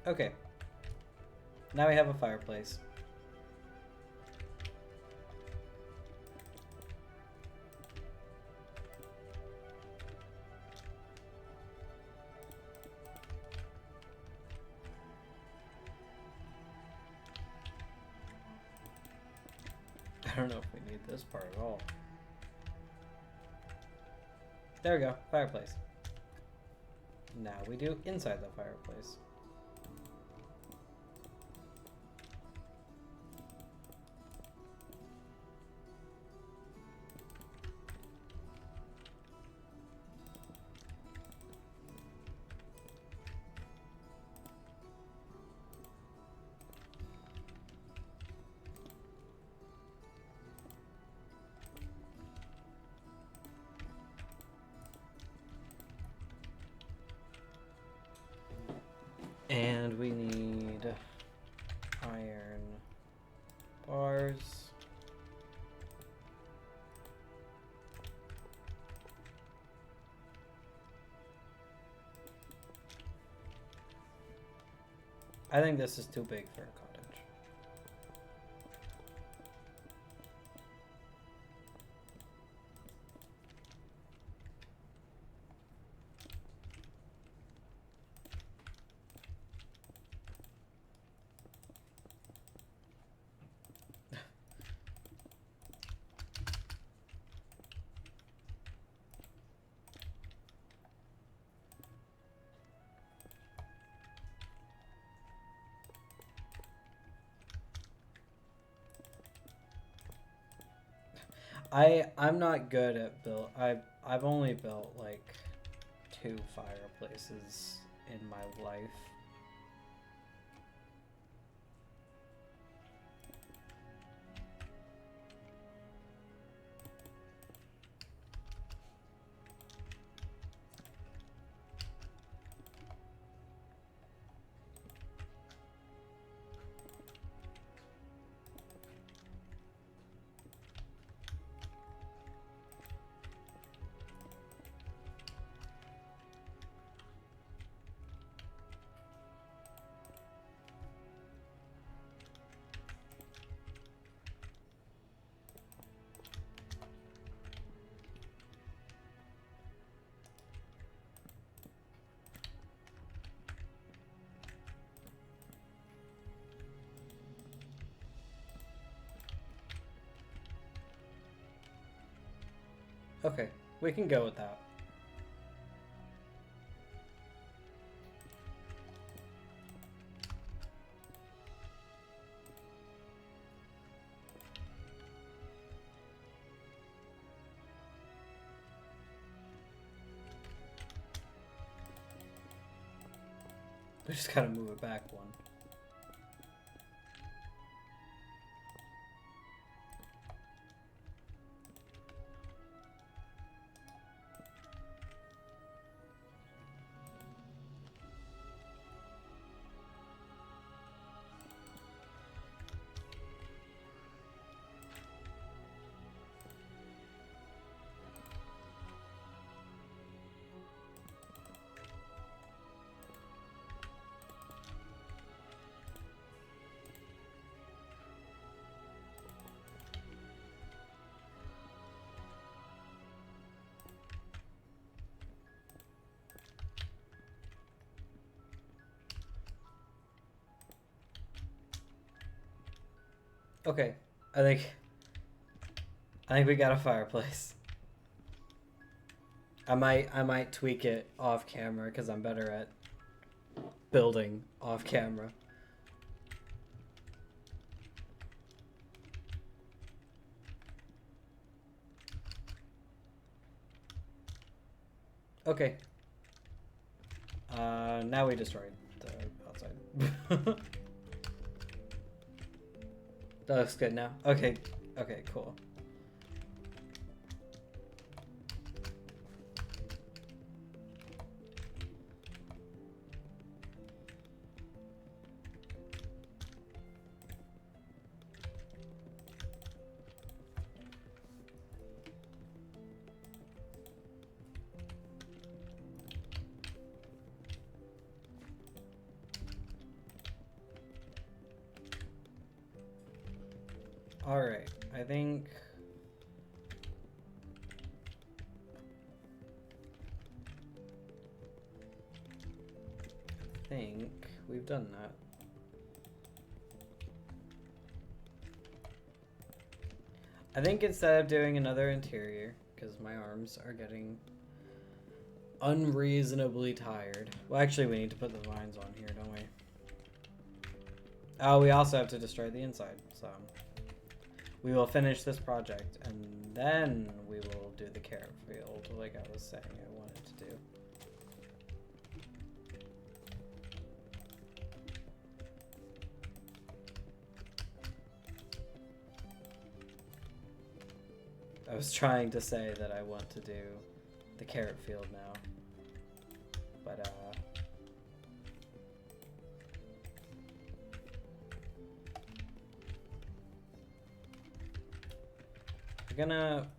Okay. Now we have a fireplace. I don't know if we need this part at all. There we go, fireplace. Now we do inside the fireplace. And we need iron bars. I think this is too big for a cottage. I'm not good at build. I've only built like 2 fireplaces in my life. Okay, we can go with that. We just gotta move it back one. Okay, I think we got a fireplace. I might tweak it off camera because I'm better at building off camera. Okay. Now we destroyed the outside. That looks good now. Okay. Okay, cool. All right, I think we've done that. I think instead of doing another interior, because my arms are getting unreasonably tired. Well, actually, we need to put the vines on here, don't we? Oh, we also have to destroy the inside, so we will finish this project, and then we will do the carrot field, like I was saying I wanted to do. I was trying to say that I want to do the carrot field now, but we're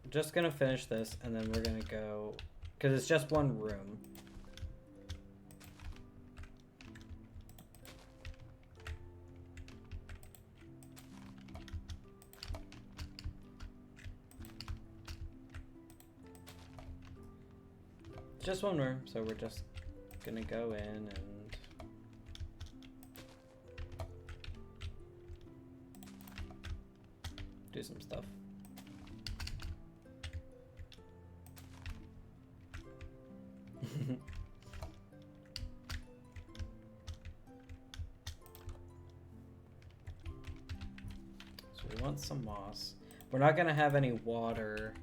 just gonna finish this, and then we're gonna go, because it's just one room. Just one room, so we're just gonna go in and do some stuff. So we want some moss. We're not gonna have any water,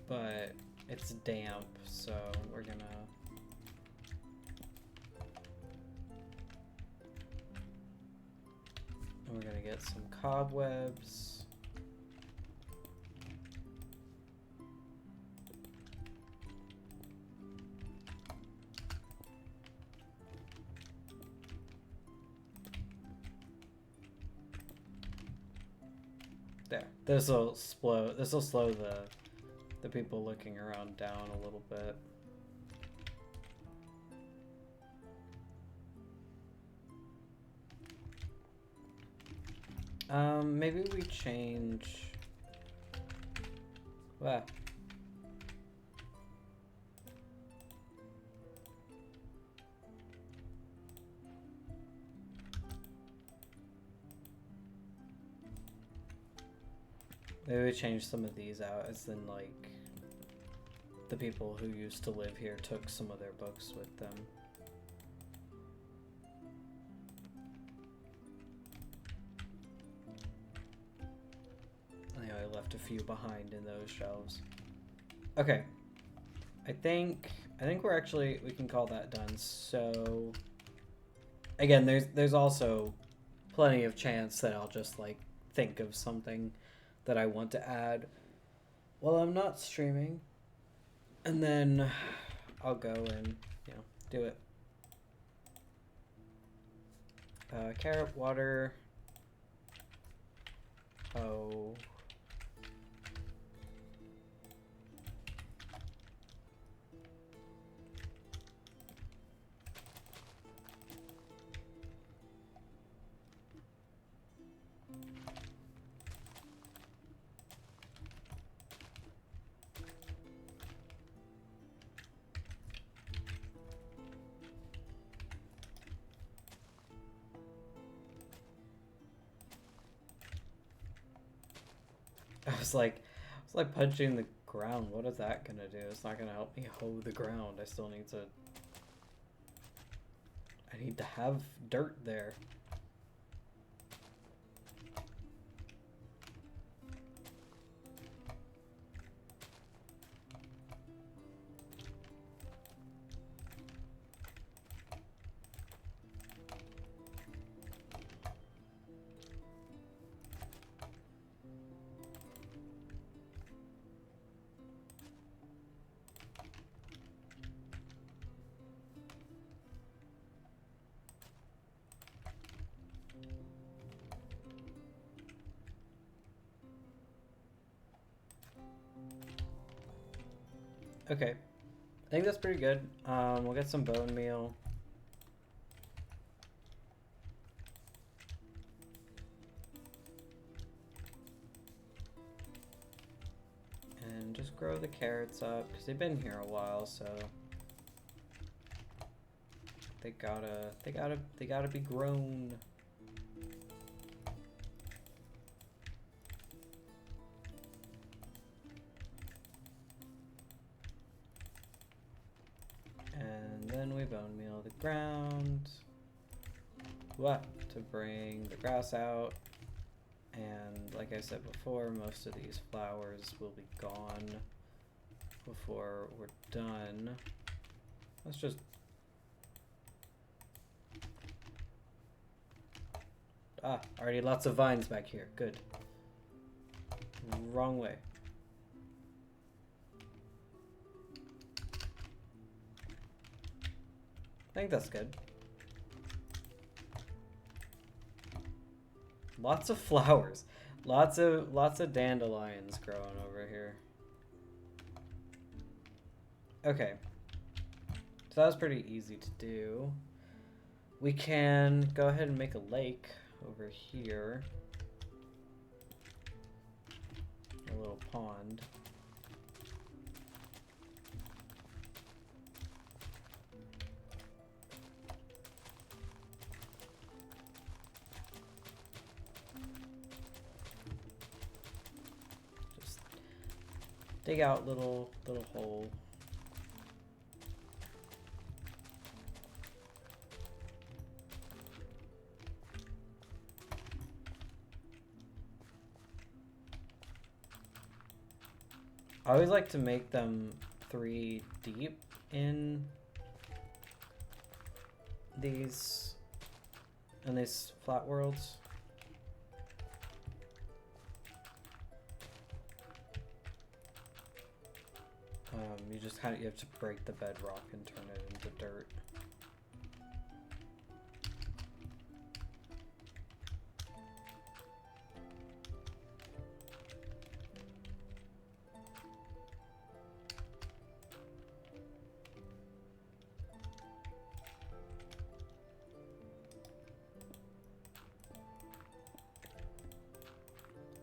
but it's damp, so we're gonna get some cobwebs. There. This will slow the people looking around down a little bit. Maybe we change. Wow. Maybe we change some of these out, as in, like, the people who used to live here took some of their books with them. Anyway, I left a few behind in those shelves. Okay. I think we can call that done. So again, there's also plenty of chance that I'll just, like, think of something that I want to add while I'm not streaming, and then I'll go and, you know, do it. Carrot water. Oh. I was like punching the ground. What is that gonna do? It's not gonna help me hoe the ground. I still need to. I need to have dirt there. Okay, I think that's pretty good. We'll get some bone meal. And just grow the carrots up, because they've been here a while, so they gotta be grown. And then we bone meal the ground. What? To bring the grass out. And like I said before, most of these flowers will be gone before we're done. Let's just... Ah, already lots of vines back here. Good. Wrong way. I think that's good. Lots of flowers. Lots of dandelions growing over here. Okay. So that was pretty easy to do. We can go ahead and make a lake over here. A little pond. Dig out little hole. I always like to make them 3 deep in these flat worlds. You just you have to break the bedrock and turn it into dirt.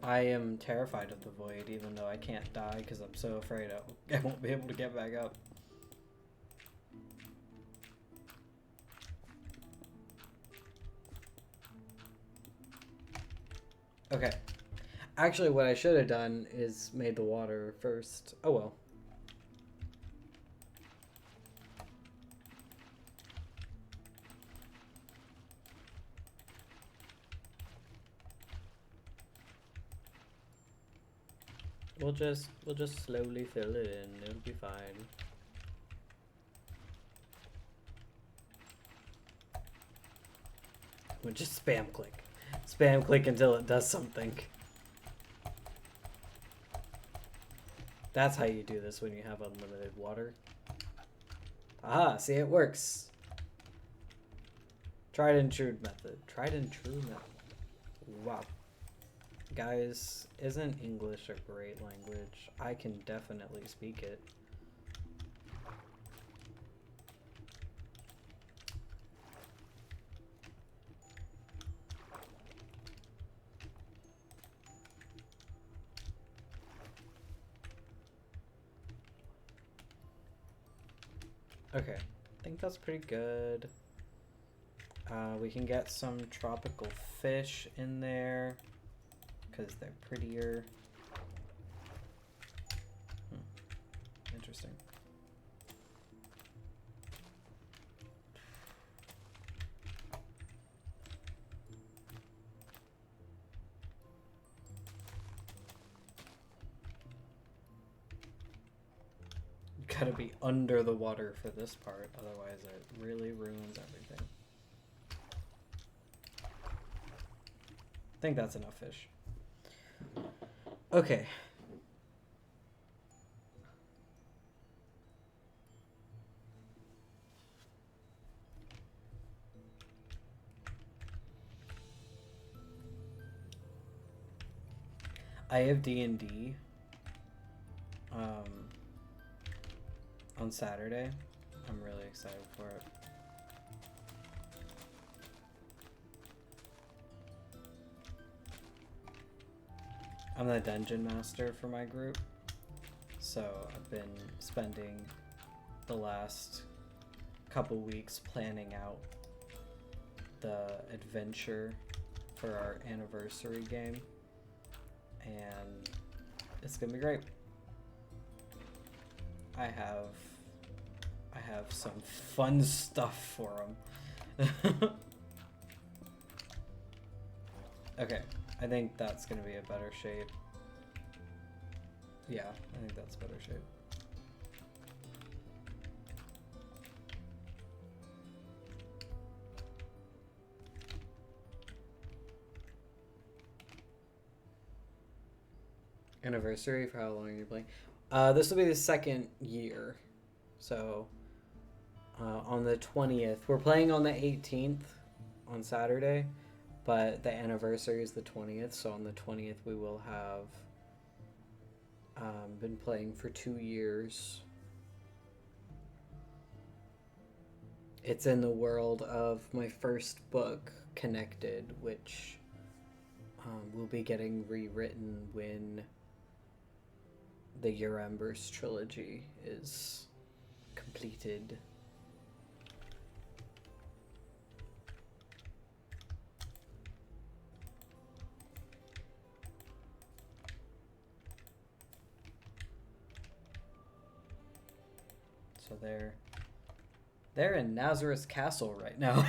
I am terrified of the void, even though I can't die because I'm so afraid I won't be able to get back up. Okay. Actually, what I should have done is made the water first. Oh well. We'll just slowly fill it in. It'll be fine. We'll just spam click. Spam click until it does something. That's how you do this when you have unlimited water. Ah, see, it works. Tried and true method. Tried and true method. Wow. Guys, isn't English a great language? I can definitely speak it. Okay, I think that's pretty good. We can get some tropical fish in there because they're prettier. Gotta be under the water for this part, otherwise it really ruins everything. I think that's enough fish. Okay. I have D&D on Saturday. I'm really excited for it. I'm the dungeon master for my group, so I've been spending the last couple weeks planning out the adventure for our anniversary game, and it's gonna be great. I have some fun stuff for them. Okay, I think that's gonna be a better shape. Yeah, I think that's better shape. Anniversary for how long are you playing? This will be the second year. So on the 20th, we're playing on the 18th on Saturday, but the anniversary is the 20th. So on the 20th, we will have been playing for 2 years. It's in the world of my first book, Connected, which will be getting rewritten when the Eurembers trilogy is completed. So they're in Nazareth Castle right now.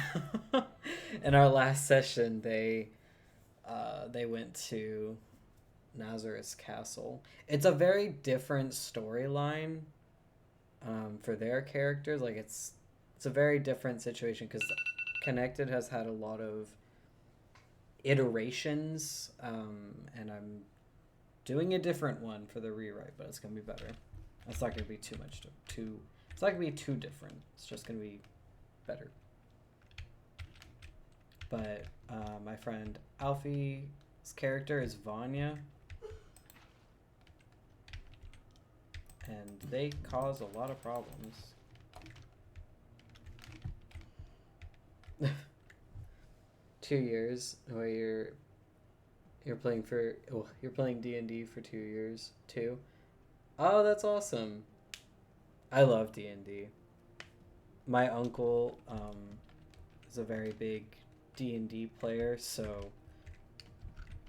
In our last session, they went to Nazareth Castle. It's a very different storyline for their characters. Like it's a very different situation because Connected has had a lot of iterations, and I'm doing a different one for the rewrite, but it's gonna be better. It's not gonna be too much it's not gonna be too different. It's just gonna be better. But my friend Alfie's character is Vanya, and they cause a lot of problems. 2 years. Oh, you're playing for you're playing D&D for 2 years too. Oh, that's awesome. I love D&D. My uncle is a very big D&D player, so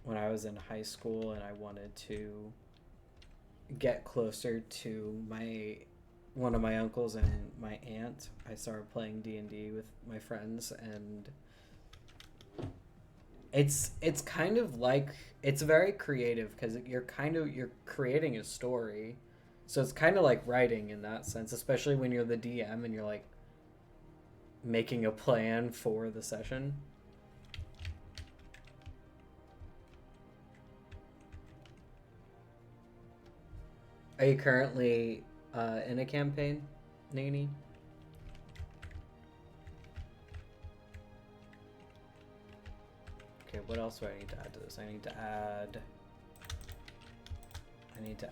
when I was in high school and I wanted to get closer to one of my uncles and my aunt, I started playing D&D with my friends, and it's kind of like, it's very creative because you're creating a story, so it's kind of like writing in that sense, especially when you're the DM and you're like making a plan for the session. Are you currently in a campaign, Nini? Okay, what else do I need to add to this? I need to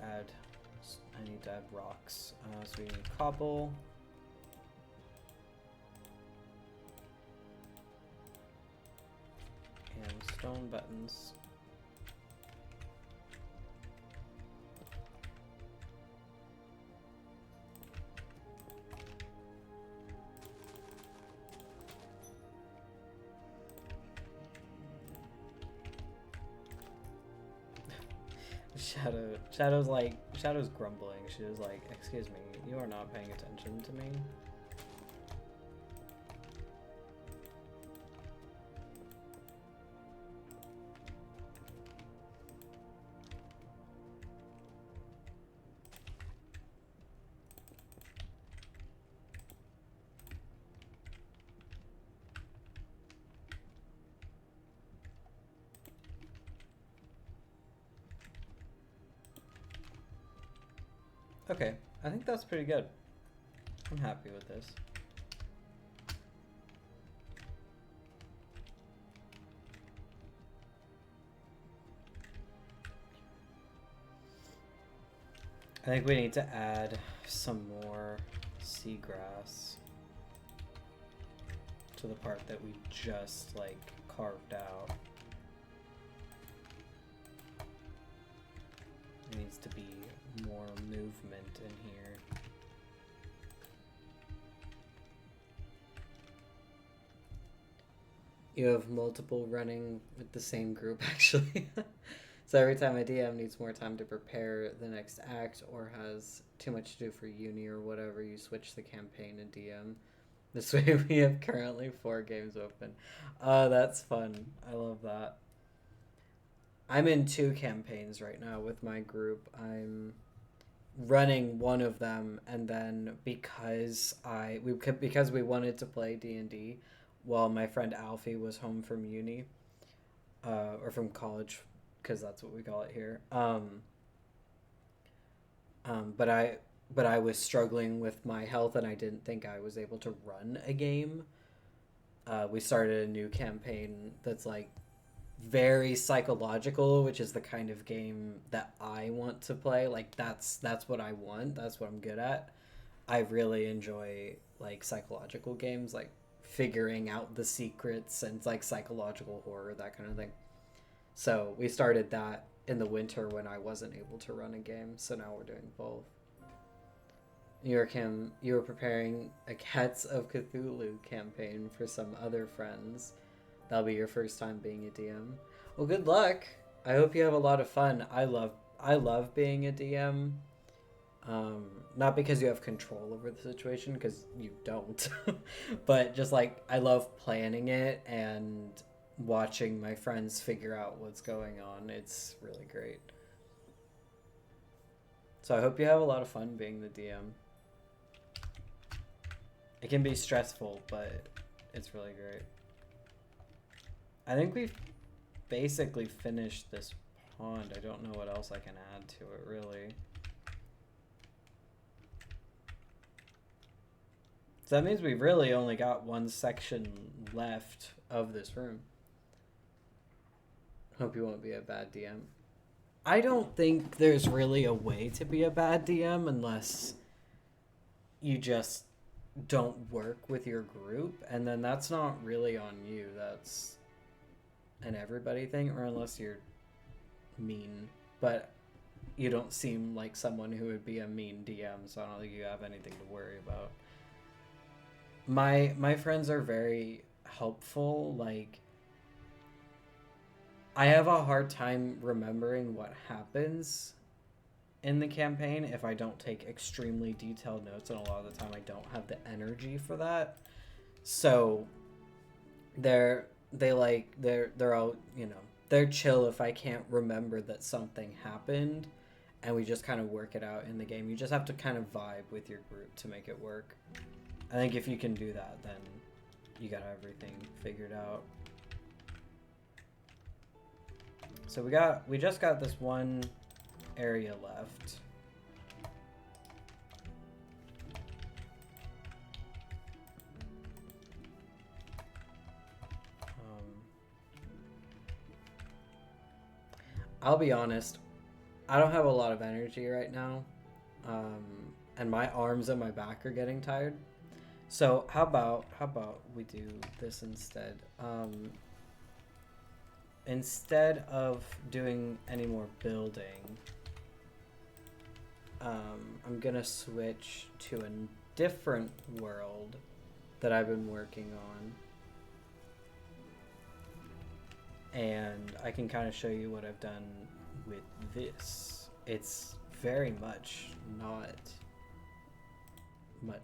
add rocks. So we need cobble. And stone buttons. Shadow's grumbling. She was like, "Excuse me, you are not paying attention to me." Okay, I think that's pretty good. I'm happy with this. I think we need to add some more seagrass to the part that we just like carved out. There needs to be more movement in here. You have multiple running with the same group, actually. So every time a DM needs more time to prepare the next act or has too much to do for uni or whatever, you switch the campaign to DM. This way we have currently 4 games open. That's fun. I love that. I'm in 2 campaigns right now with my group. I'm running one of them, and then because we wanted to play D&D while my friend Alfie was home from uni, or from college, because that's what we call it here. But I was struggling with my health, and I didn't think I was able to run a game. We started a new campaign that's like very psychological, which is the kind of game that I want to play. Like that's what I want. That's what I'm good at. I really enjoy like psychological games, like figuring out the secrets and like psychological horror, that kind of thing. So we started that in the winter when I wasn't able to run a game. So now we're doing both. Kim, you were preparing a Cats of Cthulhu campaign for some other friends. That'll be your first time being a DM. Well, good luck. I hope you have a lot of fun. I love being a DM. Not because you have control over the situation, because you don't. But just like I love planning it and watching my friends figure out what's going on. It's really great. So I hope you have a lot of fun being the DM. It can be stressful, but it's really great. I think we've basically finished this pond. I don't know what else I can add to it, really. So that means we've really only got one section left of this room. Hope you won't be a bad DM. I don't think there's really a way to be a bad DM unless you just don't work with your group, and then that's not really on you. That's an everybody thing, or unless you're mean. But you don't seem like someone who would be a mean DM, so I don't think you have anything to worry about. My friends are very helpful. Like, I have a hard time remembering what happens in the campaign if I don't take extremely detailed notes, and a lot of the time I don't have the energy for that. So they're all, you know, they're chill if I can't remember that something happened, and we just kind of work it out in the game. You just have to kind of vibe with your group to make it work. I think if you can do that, then you got everything figured out. So we just got this one area left. I'll be honest, I don't have a lot of energy right now, and my arms and my back are getting tired. So how about we do this instead? Instead of doing any more building, I'm gonna switch to a different world that I've been working on, and I can kind of show you what I've done with this. It's very much not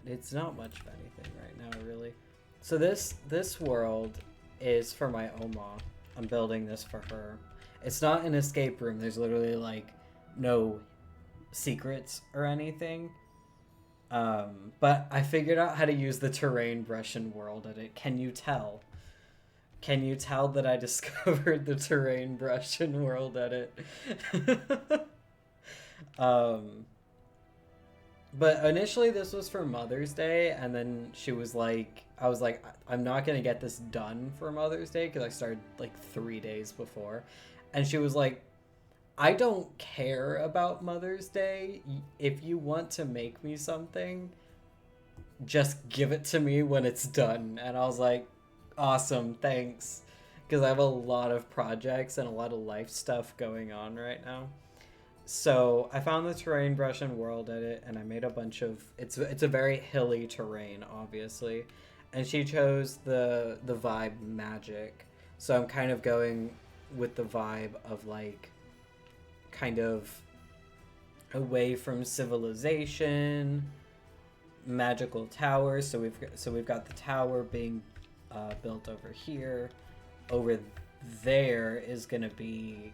it's not much of anything right now, really. So this world is for my Oma. I'm building this for her. It's not an escape room. There's literally like no secrets or anything. But I figured out how to use the terrain brush in World Edit. Can you tell? Can you tell that I discovered the terrain brush in World Edit? But initially, this was for Mother's Day, and then she was like, I was like, I'm not gonna get this done for Mother's Day because I started like 3 days before. And she was like, I don't care about Mother's Day. If you want to make me something, just give it to me when it's done. And I was like, awesome, thanks. Because I have a lot of projects and a lot of life stuff going on right now. So I found the terrain brush in World Edit, and I made a bunch of. It's a very hilly terrain, obviously, and she chose the vibe magic. So I'm kind of going with the vibe of like, kind of away from civilization, magical towers. So we've got the tower being built over here. Over there is gonna be.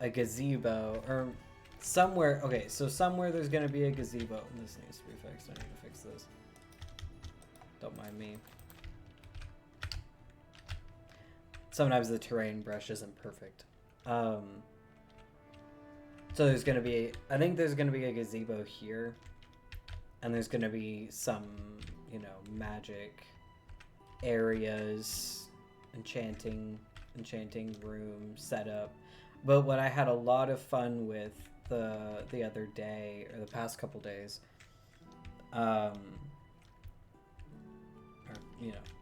A gazebo or somewhere. Okay, so somewhere there's gonna be a gazebo. This needs to be fixed. I need to fix this. Don't mind me. Sometimes the terrain brush isn't perfect. So there's gonna be. I think there's gonna be a gazebo here, and there's gonna be some, magic areas, enchanting room setup. But what I had a lot of fun with the other day, or the past couple days, or,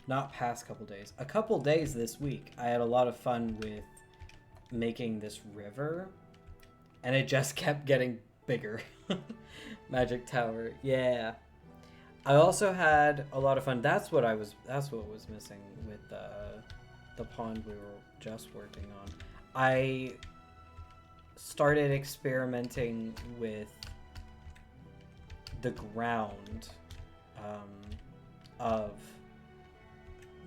not past couple days, a couple days this week, I had a lot of fun with making this river, and it just kept getting bigger. Magic Tower, yeah. I also had a lot of fun. That's what was missing with the pond we were just working on. I started experimenting with the ground of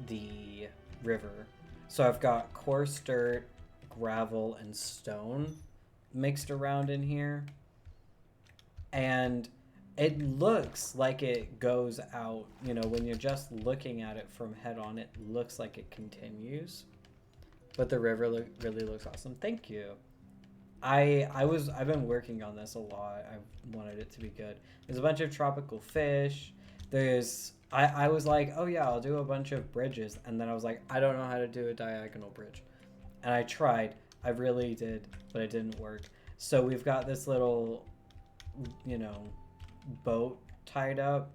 the river. So I've got coarse dirt, gravel, and stone mixed around in here. And it looks like it goes out, when you're just looking at it from head on, it looks like it continues. But the river really looks awesome. Thank you. I've been working on this a lot. I wanted it to be good. There's a bunch of tropical fish. I was like, oh yeah, I'll do a bunch of bridges, and then I was like, I don't know how to do a diagonal bridge. And I tried. I really did, but it didn't work. So we've got this little, boat tied up,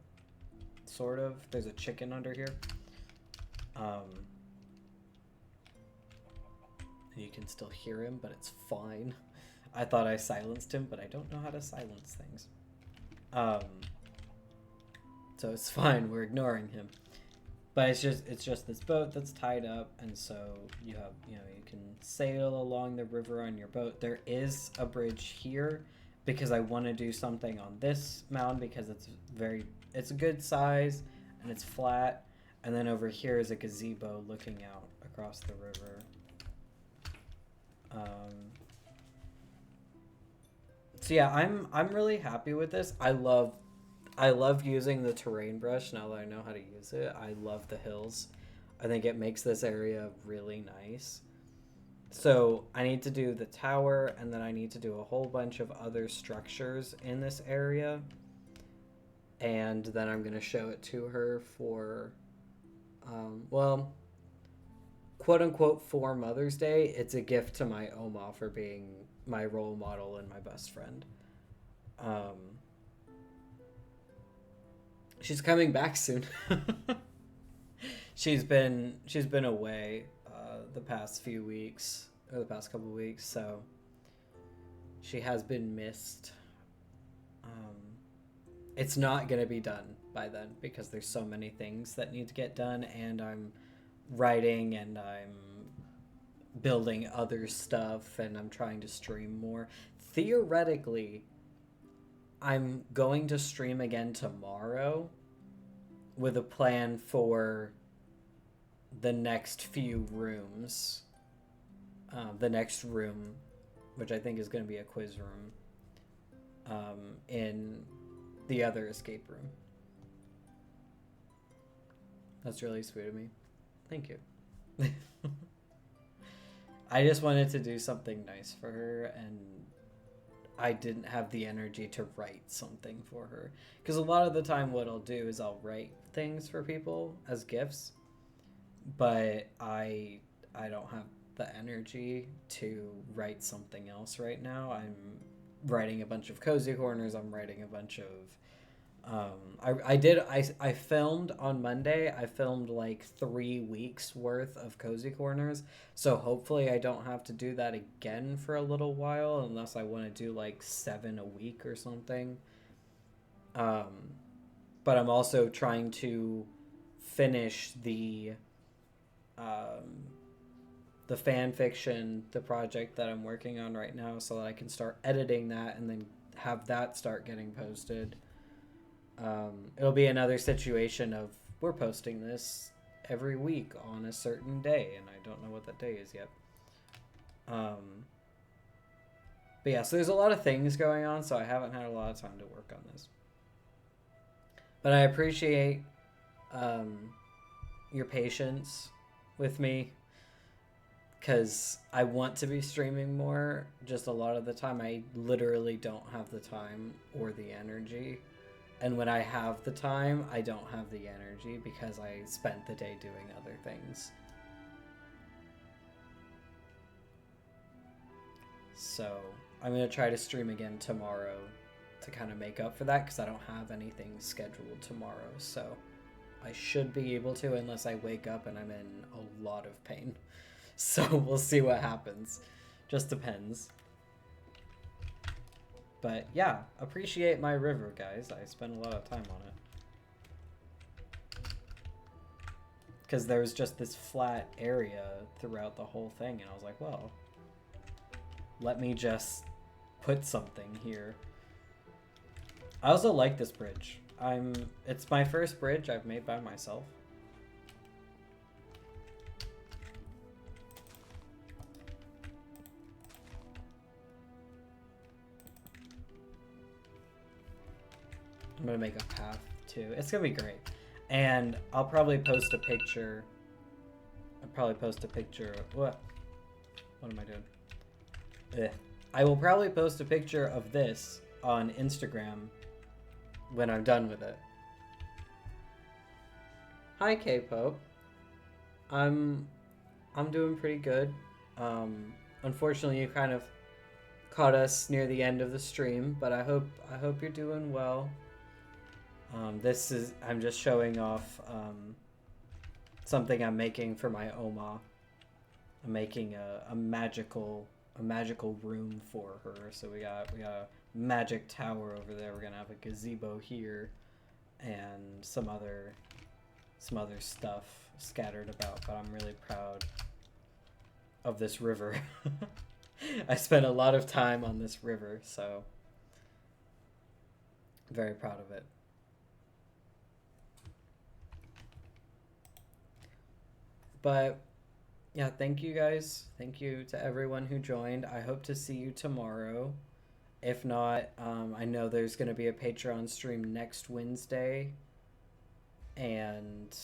sort of. There's a chicken under here. You can still hear him, but it's fine. I thought I silenced him, but I don't know how to silence things. So it's fine. We're ignoring him. But it's just this boat that's tied up, and so you have, you can sail along the river on your boat. There is a bridge here because I want to do something on this mound because it's a good size and it's flat. And then over here is a gazebo looking out across the river. So yeah, I'm really happy with this. I love using the terrain brush now that I know how to use it. I love the hills. I think it makes this area really nice. So I need to do the tower, and then I need to do a whole bunch of other structures in this area. And then I'm going to show it to her for, quote unquote, for Mother's Day. It's a gift to my Oma for being my role model and my best friend. She's coming back soon. She's been away the past few weeks, or the past couple weeks, so she has been missed. It's not gonna be done by then because there's so many things that need to get done, and I'm writing and I'm building other stuff, and I'm trying to stream more. Theoretically, I'm going to stream again tomorrow with a plan for the next few rooms. The next room, which I think is going to be a quiz room, in the other escape room. That's really sweet of me. Thank you. I just wanted to do something nice for her, and I didn't have the energy to write something for her. Because a lot of the time, what I'll do is I'll write things for people as gifts, but I don't have the energy to write something else right now. I'm writing a bunch of cozy corners. I'm writing a bunch of I filmed on Monday. I filmed like 3 weeks worth of cozy corners, so hopefully I don't have to do that again for a little while, unless I want to do like 7 a week or something. Um, but I'm also trying to finish um, the fan fiction, the project that I'm working on right now, so that I can start editing that and then have that start getting posted. It'll be another situation of we're posting this every week on a certain day, and I don't know what that day is yet. But yeah, so there's a lot of things going on, so I haven't had a lot of time to work on this. But I appreciate your patience with me, because I want to be streaming more. Just a lot of the time, I literally don't have the time or the energy. And when I have the time, I don't have the energy because I spent the day doing other things. So I'm going to try to stream again tomorrow to kind of make up for that, because I don't have anything scheduled tomorrow. So I should be able to, unless I wake up and I'm in a lot of pain. So we'll see what happens. Just depends. But yeah, appreciate my river, guys. I spent a lot of time on it. Because there was just this flat area throughout the whole thing, and I was like, well, let me just put something here. I also like this bridge. It's my first bridge I've made by myself. I'm gonna make a path too. It's gonna be great. And I'll probably post a picture. What am I doing? I will probably post a picture of this on Instagram when I'm done with it. Hi, K-Pope. I'm doing pretty good. Unfortunately, you kind of caught us near the end of the stream, but I hope you're doing well. I'm just showing off something I'm making for my Oma. I'm making a magical room for her. So we got a magic tower over there. We're gonna have a gazebo here, and some other stuff scattered about. But I'm really proud of this river. I spent a lot of time on this river, so I'm very proud of it. But yeah, thank you guys. Thank you to everyone who joined. I hope to see you tomorrow. If not, I know there's going to be a Patreon stream next Wednesday. And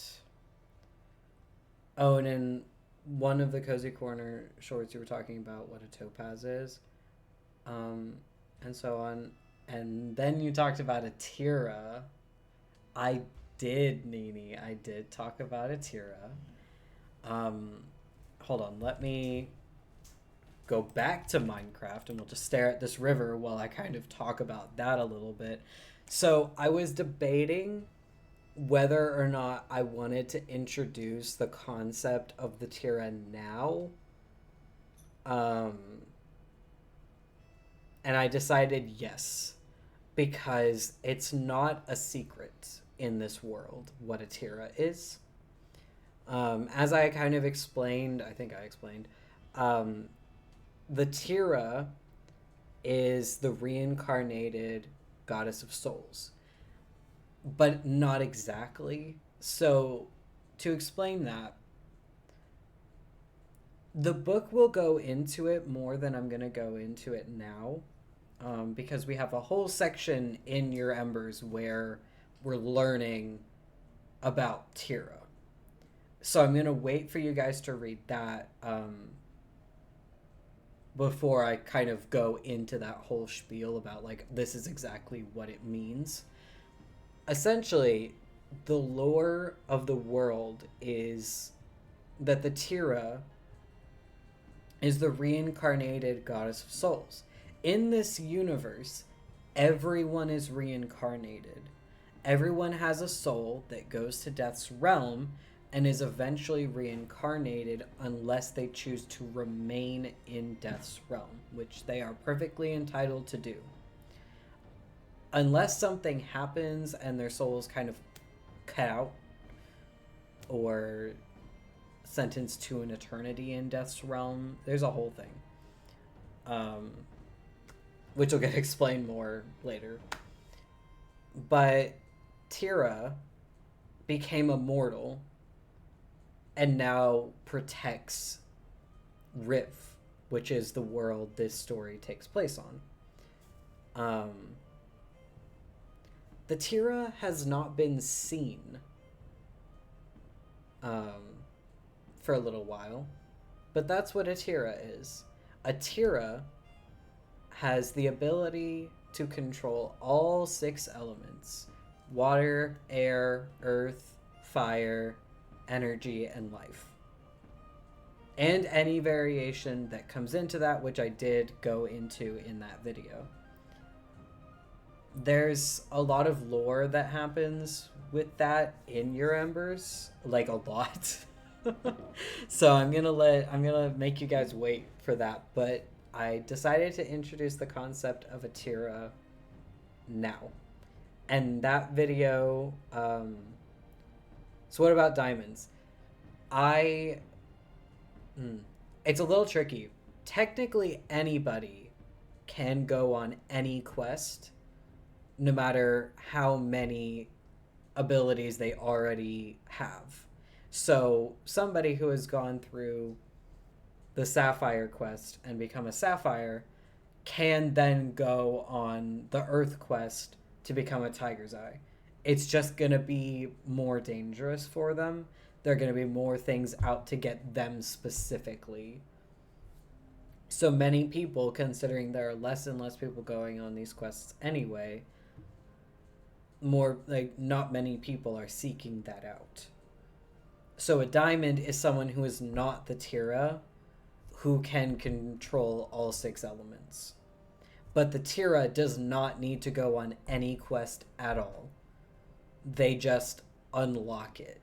oh, and in one of the Cozy Corner shorts, you were talking about what a topaz is, and so on. And then you talked about a Tira. I did, Nini. I did talk about a Tira. Hold on, let me go back to Minecraft and we'll just stare at this river while I kind of talk about that a little bit. So I was debating whether or not I wanted to introduce the concept of the Tira now. And I decided yes, because it's not a secret in this world what a Tira is. As I kind of explained, I think I explained, the Tira is the reincarnated goddess of souls, but not exactly. So, to explain that, the book will go into it more than I'm going to go into it now, because we have a whole section in Your Embers where we're learning about Tira. So I'm going to wait for you guys to read that. before I kind of go into that whole spiel about like this is exactly what it means. Essentially, the lore of the world is that the Tira is the reincarnated goddess of souls. In this universe, everyone is reincarnated. Everyone has a soul that goes to Death's realm and is eventually reincarnated unless they choose to remain in Death's realm, which they are perfectly entitled to do. Unless something happens and their soul is kind of cut out or sentenced to an eternity in Death's realm, there's a whole thing. Which will get explained more later. But Tira became immortal and now protects Riv, which is the world this story takes place on. The Tira has not been seen for a little while, but that's what a Tira is. A Tira has the ability to control all 6 elements: water, air, earth, fire, energy, and life. And any variation that comes into that, which I did go into in that video. There's a lot of lore that happens with that in Your Embers, like a lot. So I'm gonna make you guys wait for that, but I decided to introduce the concept of a Tira now. And that video, so what about diamonds? It's a little tricky. Technically, anybody can go on any quest, no matter how many abilities they already have. So somebody who has gone through the Sapphire quest and become a Sapphire can then go on the Earth quest to become a Tiger's Eye. It's just going to be more dangerous for them. There are going to be more things out to get them specifically. So many people, considering there are less and less people going on these quests anyway, not many people are seeking that out. So a diamond is someone who is not the Tira, who can control all 6 elements. But the Tira does not need to go on any quest at all. They just unlock it.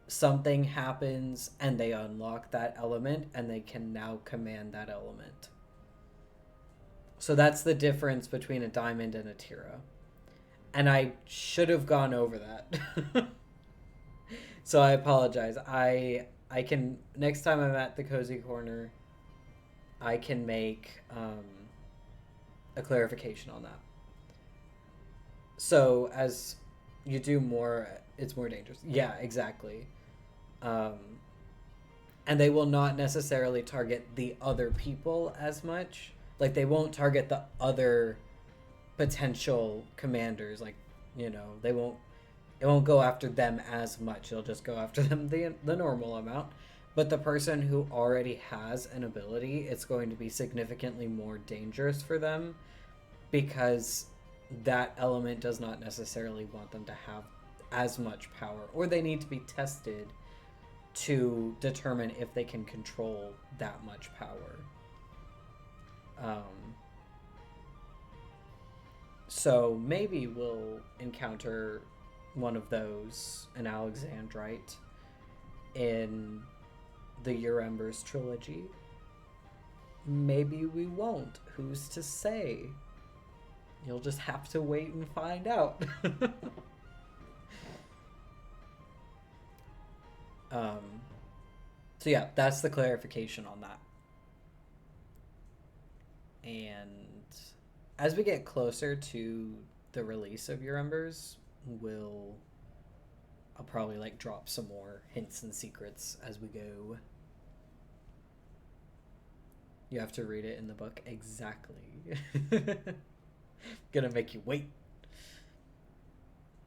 Something happens and they unlock that element and they can now command that element. So that's the difference between a diamond and a Tira. And I should have gone over that. So I apologize. I can, next time I'm at the Cozy Corner, I can make a clarification on that. So as you do more, it's more dangerous. Yeah, exactly. And they will not necessarily target the other people as much. Like, they won't target the other potential commanders. Like, you know, it won't go after them as much. It'll just go after them the normal amount. But the person who already has an ability, it's going to be significantly more dangerous for them, because that element does not necessarily want them to have as much power, or they need to be tested to determine if they can control that much power. So maybe we'll encounter one of those, an Alexandrite, in the Your Embers trilogy. Maybe we won't. Who's to say? You'll just have to wait and find out. So yeah, that's the clarification on that. And as we get closer to the release of Your Embers, I'll probably like drop some more hints and secrets as we go. You have to read it in the book. Exactly. Gonna make you wait.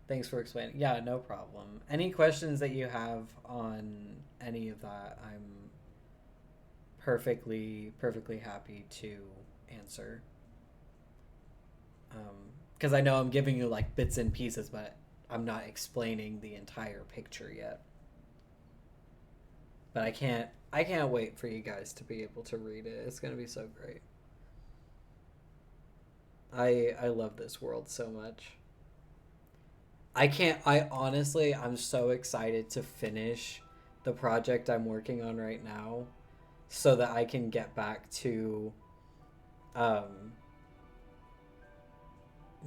Thanks for explaining. Yeah, no problem. Any questions that you have on any of that, I'm perfectly happy to answer. Because I know I'm giving you like bits and pieces, but I'm not explaining the entire picture yet. But I can't wait for you guys to be able to read it. It's gonna be so great. I love this world so much. I honestly, I'm so excited to finish the project I'm working on right now so that I can get back to um,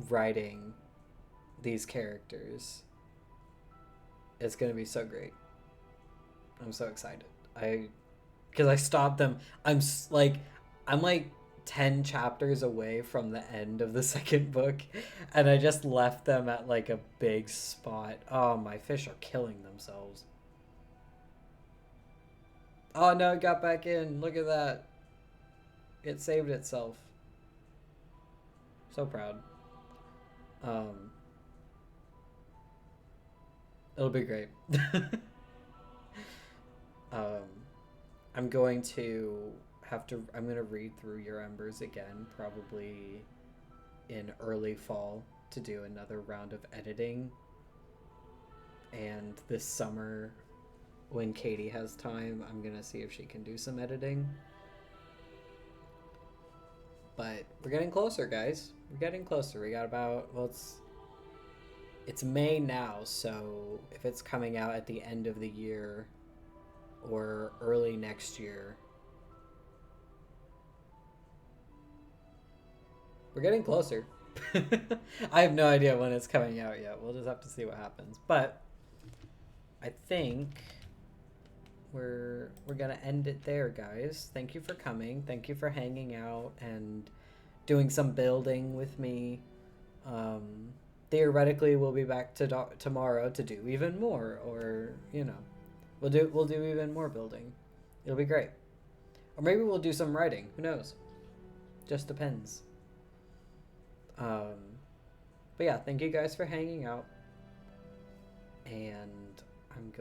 writing these characters. It's gonna be so great. I'm so excited. I because I stopped them. I'm like 10 chapters away from the end of the second book, and I just left them at like a big spot. Oh, my fish are killing themselves. Oh no, it got back in. Look at that. It saved itself. So proud. Um, it'll be great. um, I'm going to I'm going to read through Your Embers again, probably in early fall, to do another round of editing. And this summer, when Katie has time, I'm going to see if she can do some editing. But we're getting closer, guys. We're getting closer. We got about, well, it's May now, so if it's coming out at the end of the year or early next year, we're getting closer. I have no idea when it's coming out yet. We'll just have to see what happens. But I think we're gonna end it there, guys. Thank you for coming. Thank you for hanging out and doing some building with me. Um, Theoretically, we'll be back to tomorrow to do even more, or we'll do even more building. It'll be great. Or maybe we'll do some writing. Who knows? Just depends. Um, but yeah, thank you guys for hanging out, and I'm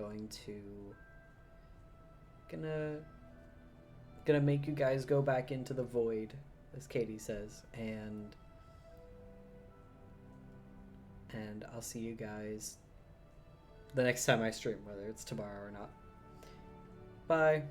gonna make you guys go back into the void, as Katie says, and I'll see you guys the next time I stream, whether it's tomorrow or not. Bye.